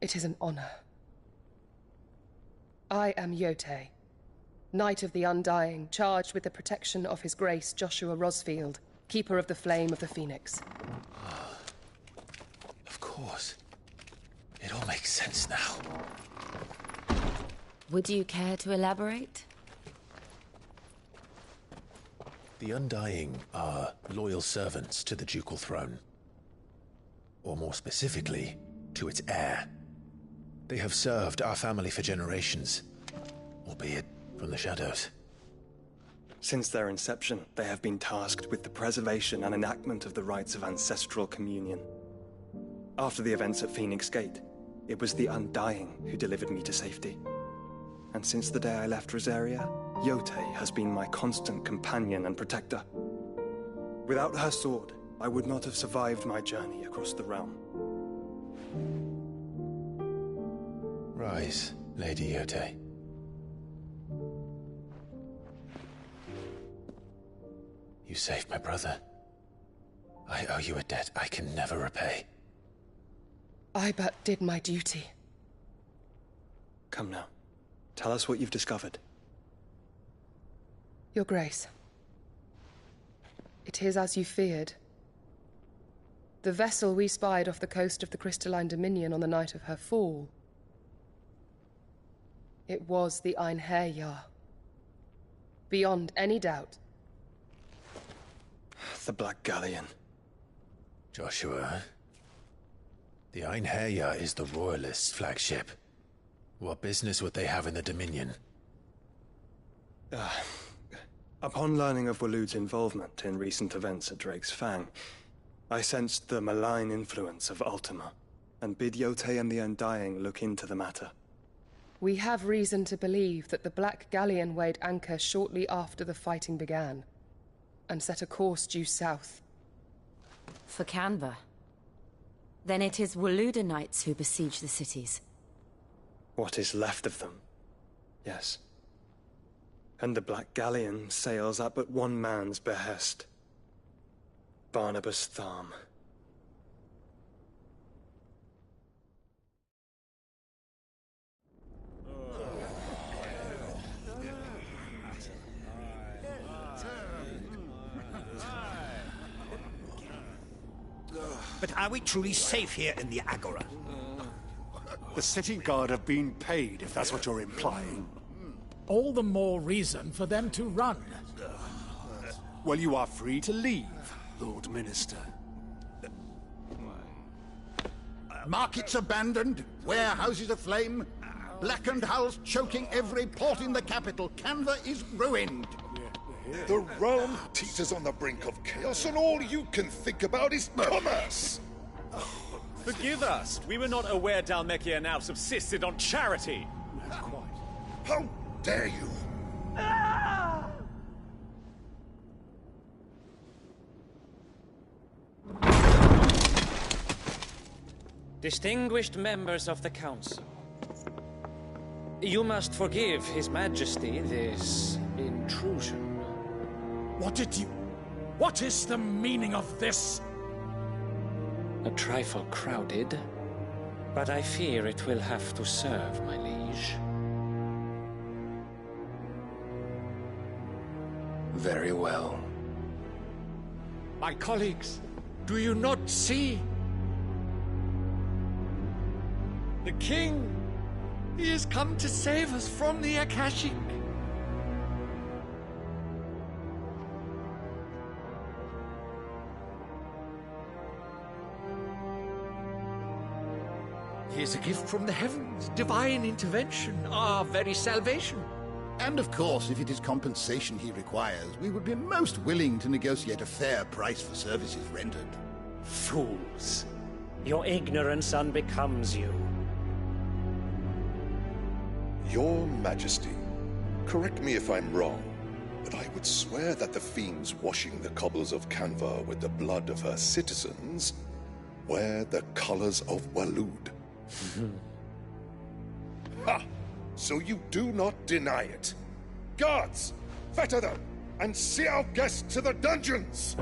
it is an honor. I am Yote, Knight of the Undying, charged with the protection of His Grace Joshua Rosfield, Keeper of the Flame of the Phoenix. Of course. It all makes sense now. Would you care to elaborate? The Undying are loyal servants to the ducal throne. Or more specifically, to its heir. They have served our family for generations, albeit from the shadows. Since their inception, they have been tasked with the preservation and enactment of the rites of ancestral communion. After the events at Phoenix Gate, it was the Undying who delivered me to safety. And since the day I left Rosaria, Yote has been my constant companion and protector. Without her sword, I would not have survived my journey across the realm. Rise, Lady Yote. You saved my brother. I owe you a debt I can never repay. I but did my duty. Come now. Tell us what you've discovered. Your Grace. It is as you feared. The vessel we spied off the coast of the Crystalline Dominion on the night of her fall. It was the Einherjar. Beyond any doubt. The Black Galleon. Joshua, The Einherjar is the Royalists' flagship. What business would they have in the Dominion? Upon learning of Waloed's involvement in recent events at Drake's Fang, I sensed the malign influence of Ultima, and bid Yote and the Undying look into the matter. We have reason to believe that the Black Galleon weighed anchor shortly after the fighting began, and set a course due south. For Canva. Then it is Waloeda knights who besiege the cities. What is left of them, yes. And the Black Galleon sails at but one man's behest. Barnabas Tharm. But are we truly safe here in the Agora? The city guard have been paid, if that's what you're implying. All the more reason for them to run. Well, you are free to leave, Lord Minister. Markets abandoned, warehouses aflame, blackened hulls choking every port in the capital. Canva is ruined. The realm teeters on the brink of chaos, and all you can think about is commerce! Forgive us. We were not aware Dhalmekia now subsisted on charity. How dare you! Distinguished members of the Council, you must forgive His Majesty this intrusion. What is the meaning of this? A trifle crowded, but I fear it will have to serve, my liege. Very well. My colleagues, do you not see? The king! He has come to save us from the Akashic. He is a gift from the heavens, divine intervention, our very salvation. And of course, if it is compensation he requires, we would be most willing to negotiate a fair price for services rendered. Fools. Your ignorance unbecomes you. Your Majesty, correct me if I'm wrong, but I would swear that the fiends washing the cobbles of Canva with the blood of her citizens wear the colors of Waloed. Ha! So you do not deny it. Guards, fetter them, and see our guests to the dungeons!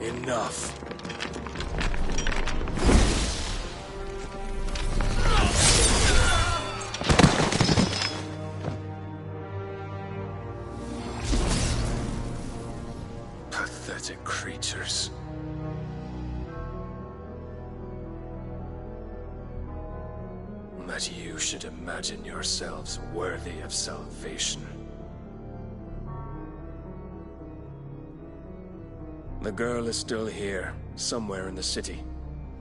Enough. Pathetic creatures. That you should imagine yourselves worthy of salvation. The girl is still here, somewhere in the city,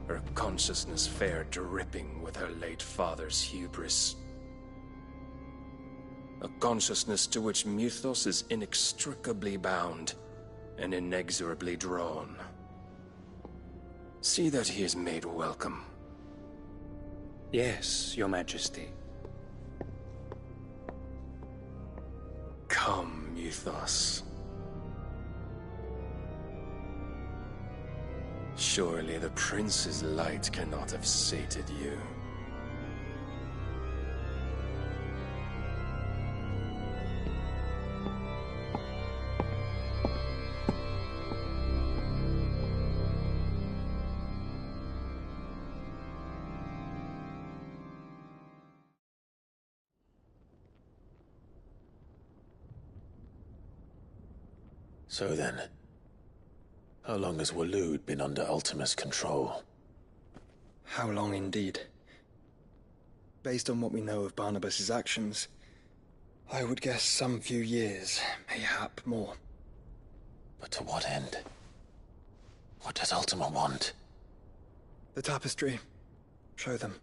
her consciousness fair dripping with her late father's hubris. A consciousness to which Mythos is inextricably bound and inexorably drawn. See that he is made welcome. Yes, Your Majesty. Come, Mythos. Surely the prince's light cannot have sated you. So then, how long has Waloed been under Ultima's control? How long indeed? Based on what we know of Barnabas's actions, I would guess some few years, mayhap more. But to what end? What does Ultima want? The tapestry. Show them.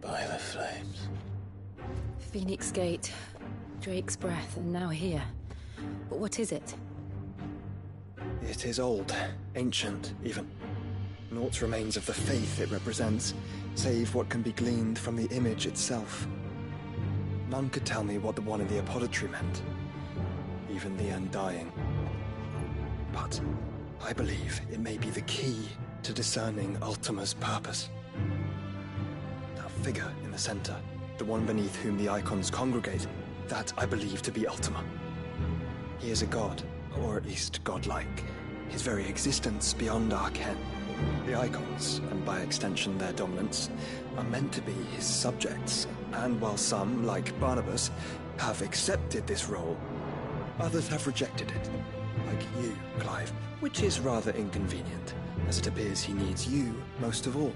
By the flames. Phoenix Gate, Drake's Breath, and now here. But what is it? It is old, ancient, even. Naught remains of the faith it represents, save what can be gleaned from the image itself. None could tell me what the one in the apothecary meant, even the Undying. But I believe it may be the key to discerning Ultima's purpose. That figure in the center, the one beneath whom the icons congregate, that I believe to be Ultima. He is a god, or at least godlike. His very existence beyond our ken. The icons, and by extension their dominants, are meant to be his subjects, and while some, like Barnabas, have accepted this role, others have rejected it. Like you, Clive, which is rather inconvenient, as it appears he needs you most of all.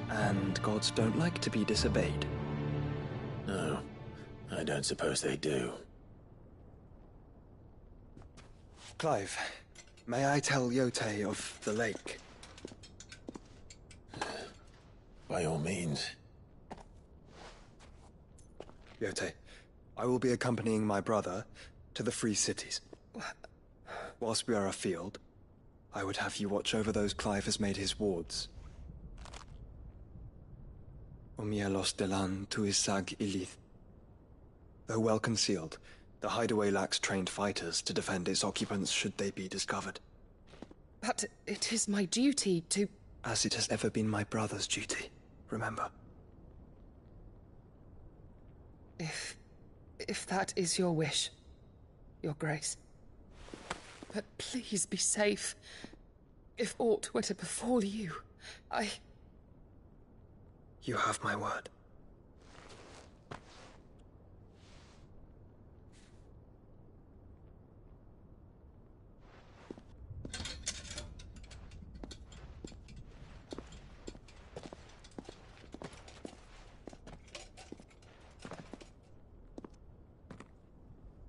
And gods don't like to be disobeyed. No, I don't suppose they do. Clive, may I tell Yote of the lake? By all means. Yote, I will be accompanying my brother to the Free Cities. Whilst we are afield, I would have you watch over those Clive has made his wards. Omielos delan tuisag ilith. Though well concealed, the hideaway lacks trained fighters to defend its occupants should they be discovered. But it is my duty to... As it has ever been my brother's duty, remember. If that is your wish, Your Grace. But please be safe. If aught were to befall you, You have my word.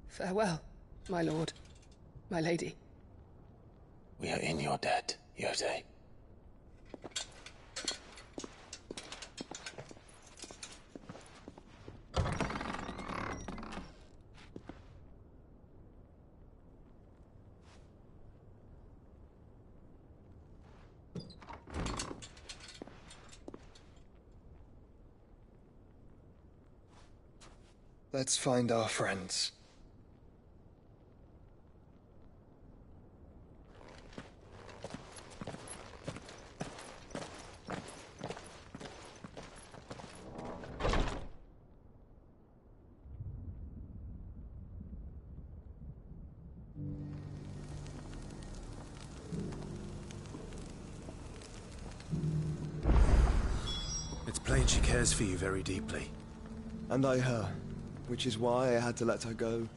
Farewell, my lord, my lady. We are in your debt, Yote. Let's find our friends. It's plain she cares for you very deeply. And I her, which is why I had to let her go.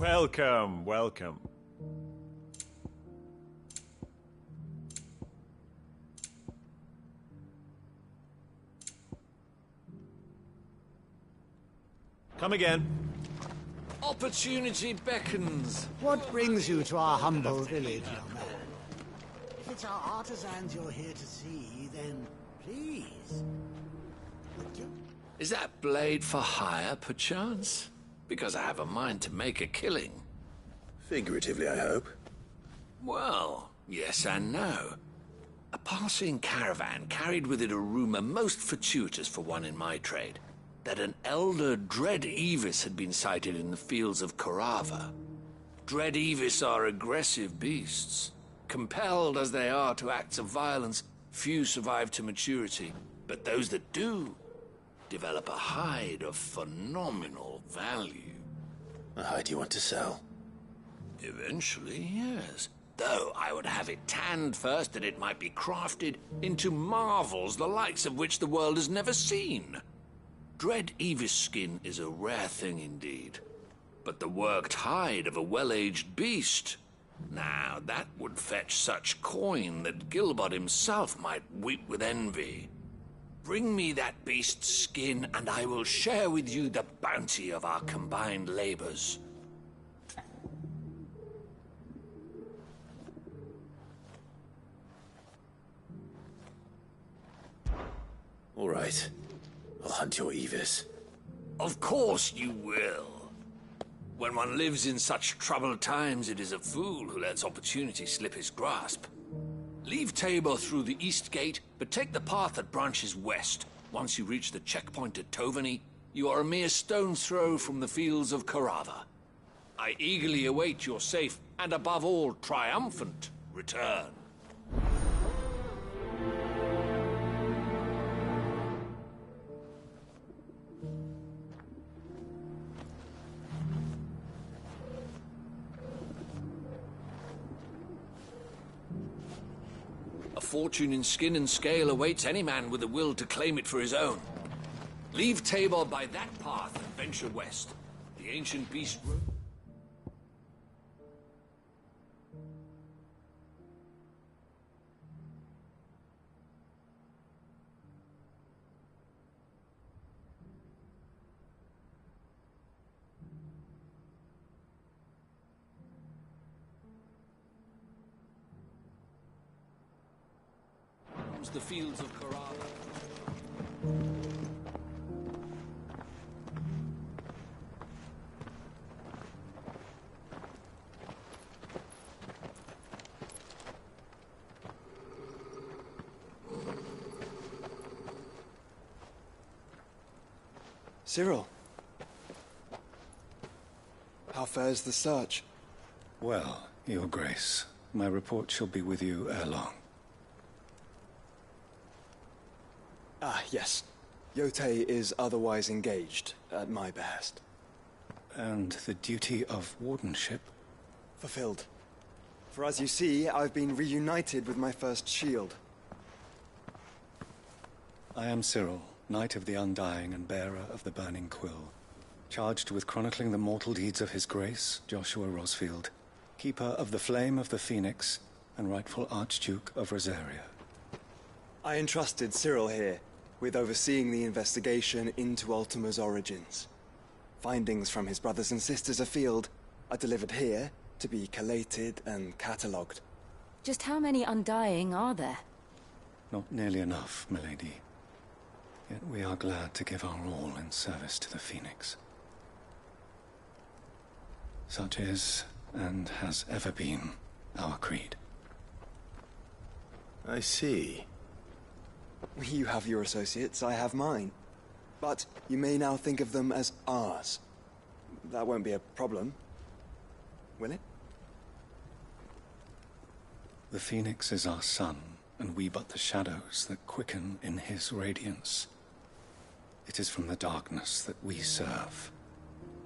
Welcome, welcome. Come again. Opportunity beckons. What brings you to our humble village, young man? If it's our artisans you're here to see, then please. Would you? Is that blade for hire, perchance? Because I have a mind to make a killing. Figuratively, I hope. Well, yes and no. A passing caravan carried with it a rumor most fortuitous for one in my trade, that an elder Dread Evis had been sighted in the fields of Korava. Dread Evis are aggressive beasts. Compelled as they are to acts of violence, few survive to maturity, but those that do develop a hide of phenomenal value. A hide you want to sell? Eventually, yes. though I would have it tanned first that it might be crafted into marvels the likes of which the world has never seen. Dread Evis skin is a rare thing indeed, but the worked hide of a well-aged beast, now that would fetch such coin that Gilbert himself might weep with envy. Bring me that beast's skin, and I will share with you the bounty of our combined labors. All right. I'll hunt your Evis. Of course you will. When one lives in such troubled times, it is a fool who lets opportunity slip his grasp. Leave Tabor through the east gate, but take the path that branches west. Once you reach the checkpoint at Tovany, you are a mere stone's throw from the fields of Carava. I eagerly await your safe, and above all, triumphant return. A fortune in skin and scale awaits any man with a will to claim it for his own. Leave Tabor by that path and venture west. The ancient beast road. The fields of Carava. Cyril. How fares the search? Well, Your Grace, my report shall be with you ere long. Ah, yes. Yotei is otherwise engaged, at my behest. And the duty of wardenship? Fulfilled. For as you see, I've been reunited with my first shield. I am Cyril, Knight of the Undying and bearer of the Burning Quill, charged with chronicling the mortal deeds of His Grace, Joshua Rosfield, Keeper of the Flame of the Phoenix, and rightful Archduke of Rosaria. I entrusted Cyril here with overseeing the investigation into Ultima's origins. Findings from his brothers and sisters afield are delivered here to be collated and catalogued. Just how many Undying are there? Not nearly enough, milady. Yet we are glad to give our all in service to the Phoenix. Such is, and has ever been, our creed. I see. You have your associates, I have mine. But you may now think of them as ours. That won't be a problem, will it? The Phoenix is our sun, and we but the shadows that quicken in his radiance. It is from the darkness that we serve,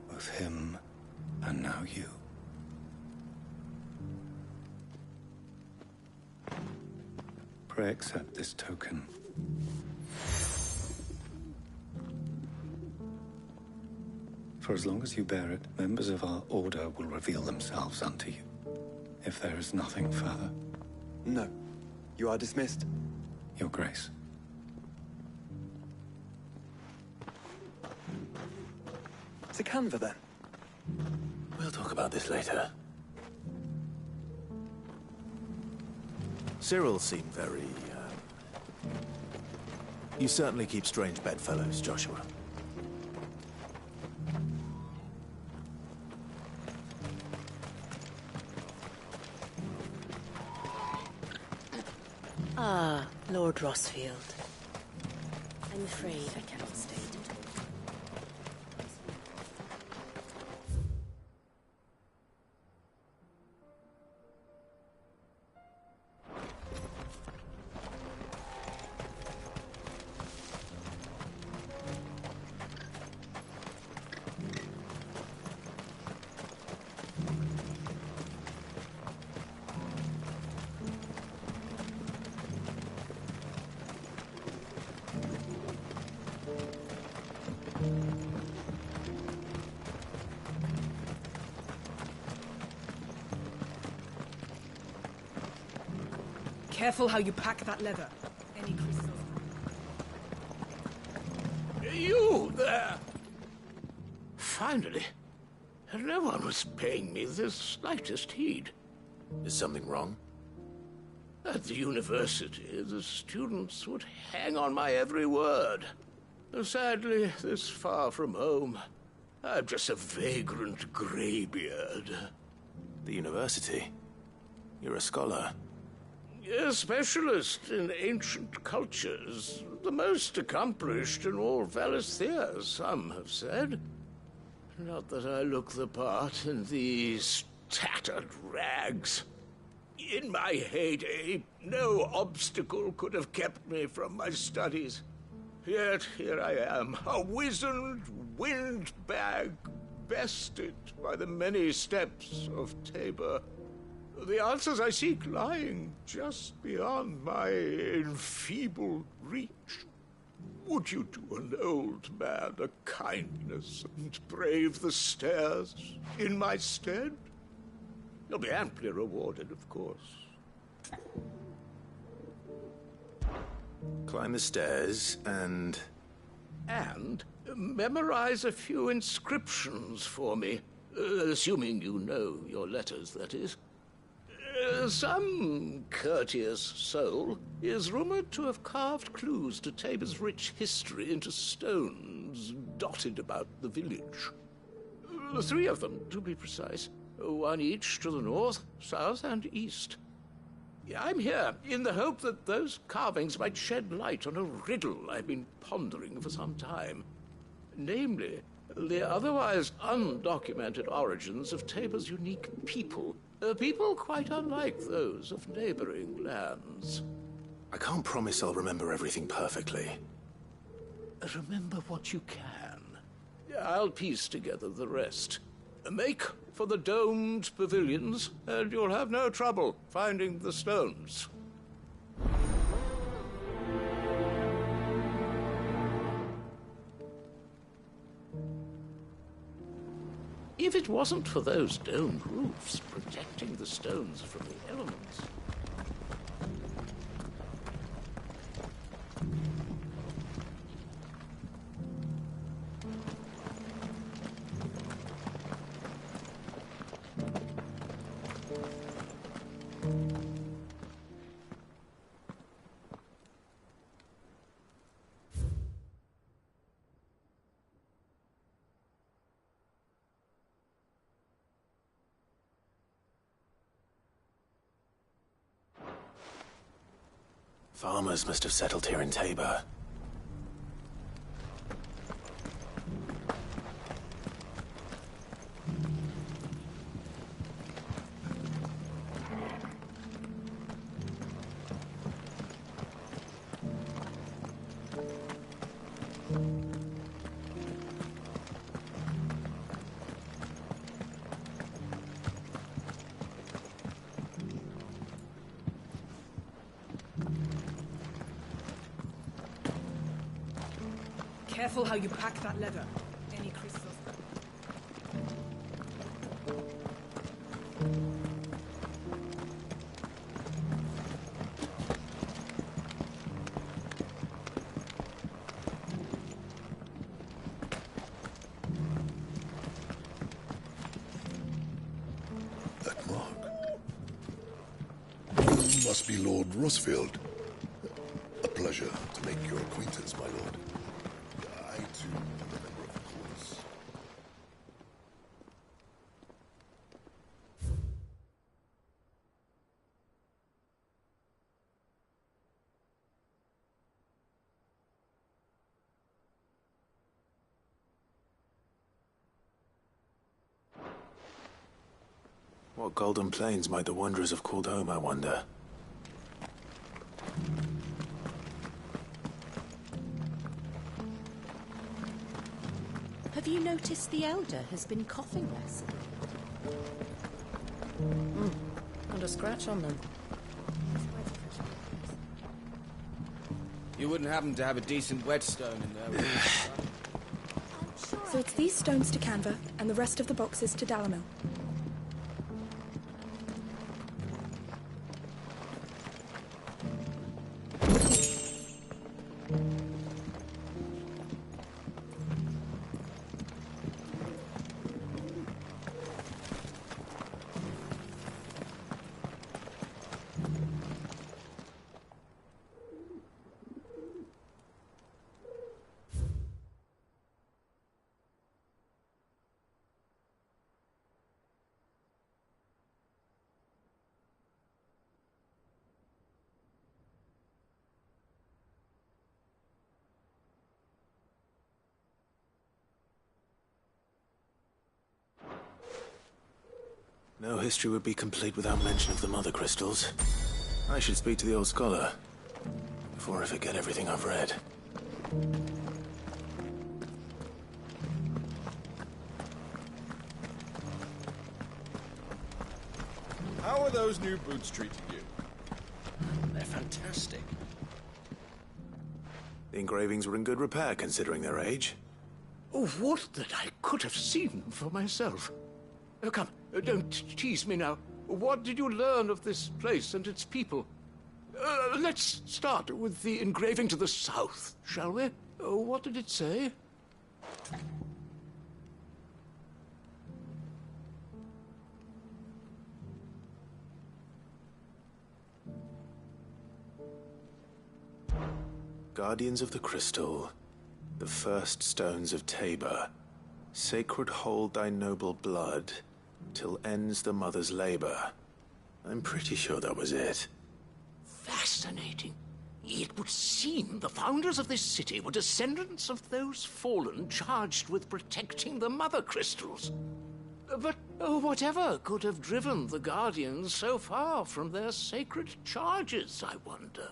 both him and now you. Pray accept this token. For as long as you bear it, members of our order will reveal themselves unto you. If there is nothing further. No. You are dismissed. Your Grace. Canva, then. We'll talk about this later. Cyril seemed very, You certainly keep strange bedfellows, Joshua. Ah, Lord Rosfield. I'm afraid I cannot stay to talk. Careful how you pack that leather. Any crystals... You there! Finally. No one was paying me the slightest heed. Is something wrong? At the university, the students would hang on my every word. Sadly, this far from home, I'm just a vagrant greybeard. The university? You're a scholar. A specialist in ancient cultures. The most accomplished in all Valisthea, some have said. Not that I look the part in these tattered rags. In my heyday, no obstacle could have kept me from my studies. Yet here I am, a wizened windbag, bested by the many steps of Tabor. The answers I seek lying just beyond my enfeebled reach. Would you do an old man a kindness and brave the stairs in my stead? You'll be amply rewarded, of course. Climb the stairs and memorize a few inscriptions for me. Assuming you know your letters, that is. Some courteous soul is rumored to have carved clues to Tabor's rich history into stones dotted about the village. 3 of them, to be precise. 1 each to the north, south, and east. I'm here in the hope that those carvings might shed light on a riddle I've been pondering for some time. Namely, the otherwise undocumented origins of Tabor's unique people. People quite unlike those of neighboring lands. I can't promise I'll remember everything perfectly. Remember what you can. I'll piece together the rest. Make for the domed pavilions, and you'll have no trouble finding the stones. If it wasn't for those domed roofs protecting the stones from the elements... Farmers must have settled here in Tabor. Careful how you pack that leather. Any crystals... That mark. You must be Lord Rosfield. A pleasure to make your acquaintance, my lord. I, too, am a member of the course. What golden plains might the wanderers have called home, I wonder? Have you noticed the Elder has been coughing less? Not a scratch on them. You wouldn't happen to have a decent whetstone in there, would you? So it's these stones to Canva, and the rest of the boxes to Dalamil. No history would be complete without mention of the mother crystals. I should speak to the old scholar before I forget everything I've read. How are those new boots treating you? They're fantastic. The engravings were in good repair considering their age. Oh, would that I could have seen them for myself. Come, don't tease me now. What did you learn of this place and its people? Let's start with the engraving to the south, shall we? What did it say? Guardians of the Crystal, the first stones of Tabor, sacred hold thy noble blood, till ends the mother's labor. I'm pretty sure that was it. Fascinating. It would seem the founders of this city were descendants of those fallen charged with protecting the mother crystals. But whatever could have driven the Guardians so far from their sacred charges, I wonder?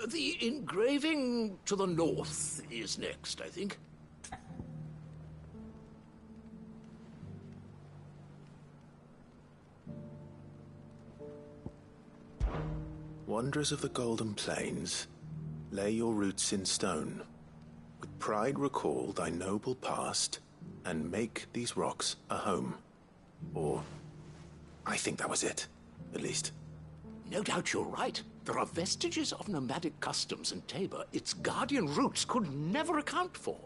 The engraving to the north is next, I think. Wanderers of the Golden Plains, lay your roots in stone. With pride recall thy noble past, and make these rocks a home. Or, I think that was it, at least. No doubt you're right. There are vestiges of nomadic customs in Tabor its guardian roots could never account for.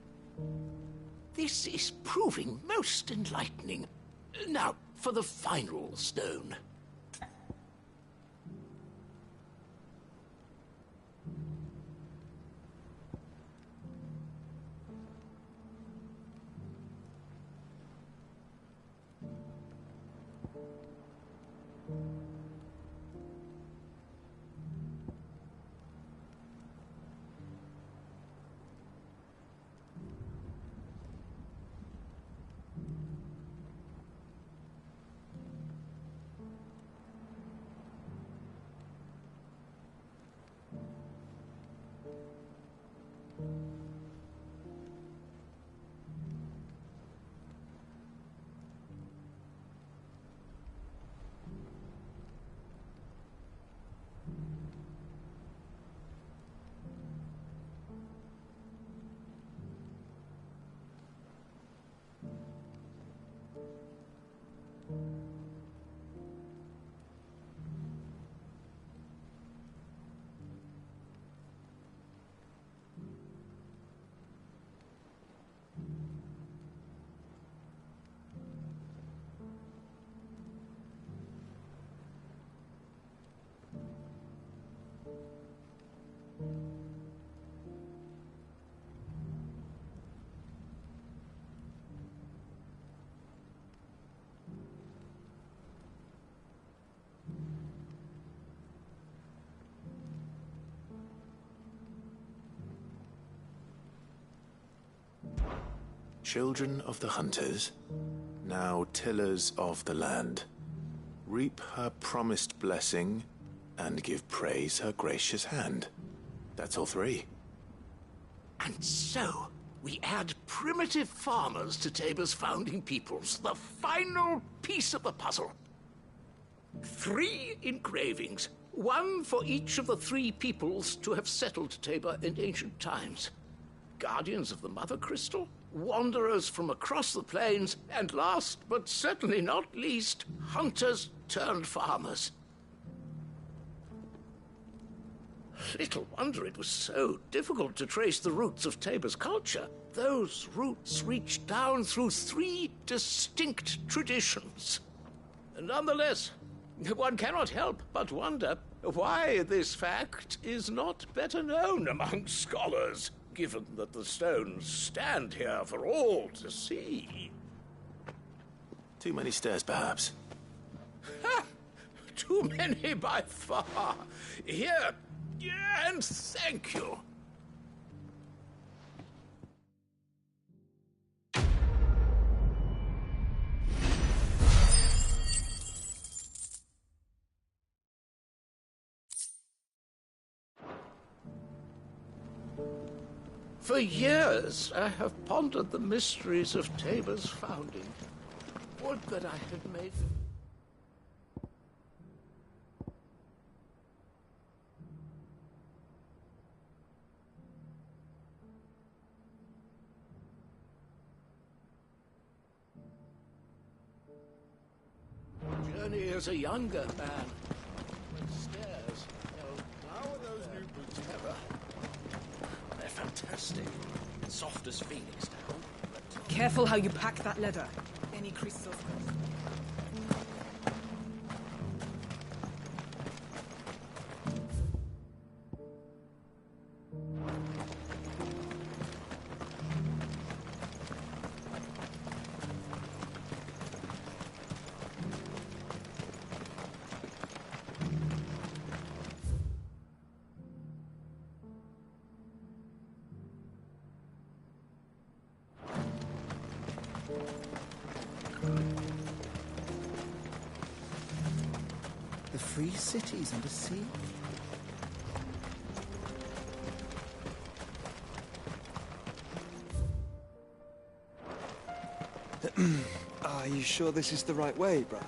This is proving most enlightening. Now, for the final stone. Children of the hunters, now tillers of the land, reap her promised blessing and give praise her gracious hand. That's all three. And so, we add primitive farmers to Tabor's founding peoples, the final piece of the puzzle. 3 engravings, one for each of the 3 peoples to have settled Tabor in ancient times. Guardians of the Mother Crystal, wanderers from across the plains, and last but certainly not least, hunters turned farmers. Little wonder it was so difficult to trace the roots of Tabor's culture. Those roots reach down through 3 distinct traditions. Nonetheless, one cannot help but wonder why this fact is not better known among scholars, given that the stones stand here for all to see. Too many stairs, perhaps. Ha! Too many by far. Here, and thank you. For years, I have pondered the mysteries of Tabor's founding. Would that I had made... Journey as a younger man. With stairs. How are those new boots ever? They're fantastic. Soft as phoenix down. Careful how you pack that leather. Any creases or The free cities under sea? Are you sure this is the right way, Brad?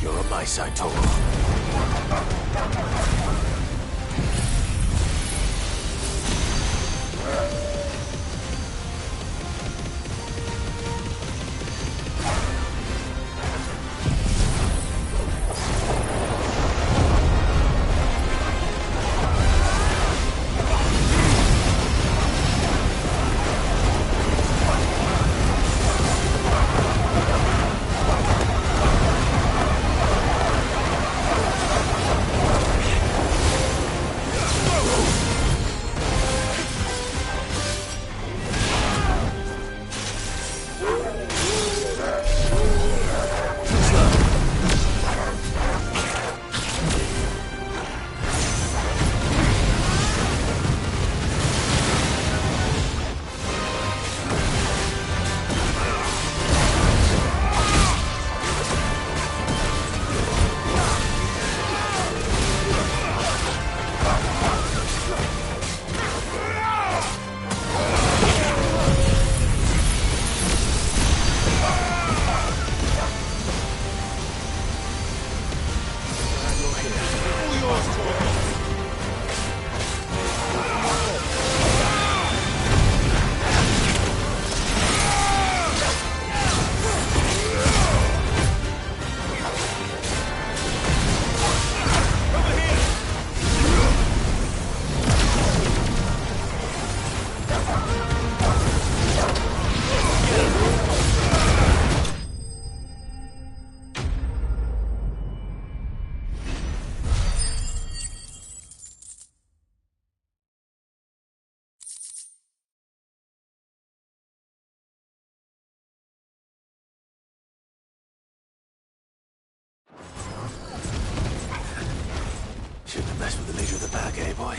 You're on my side, Tor. Shouldn't have messed with the leader of the pack, eh, boy?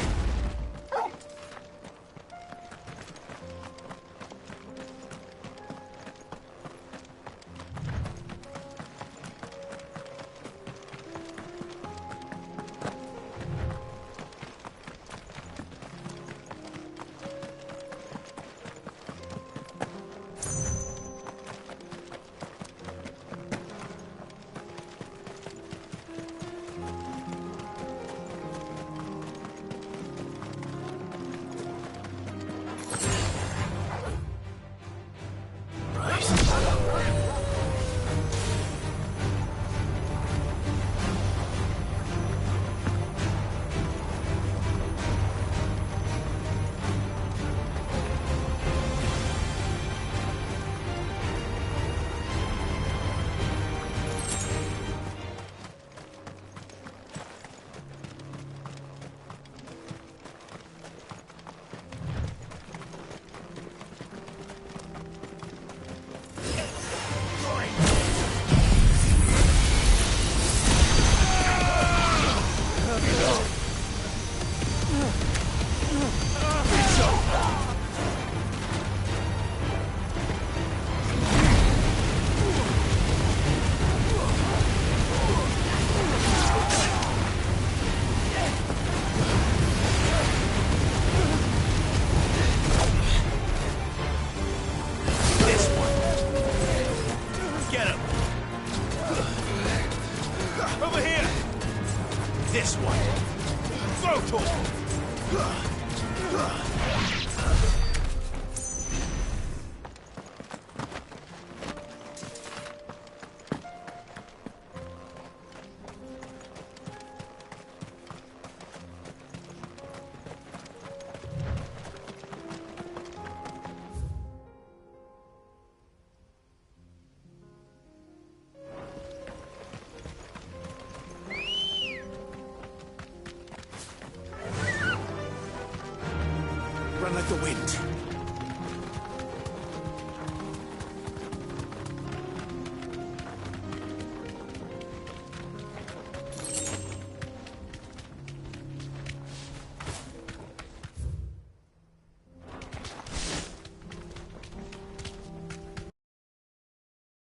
one! Photon! Run like the wind.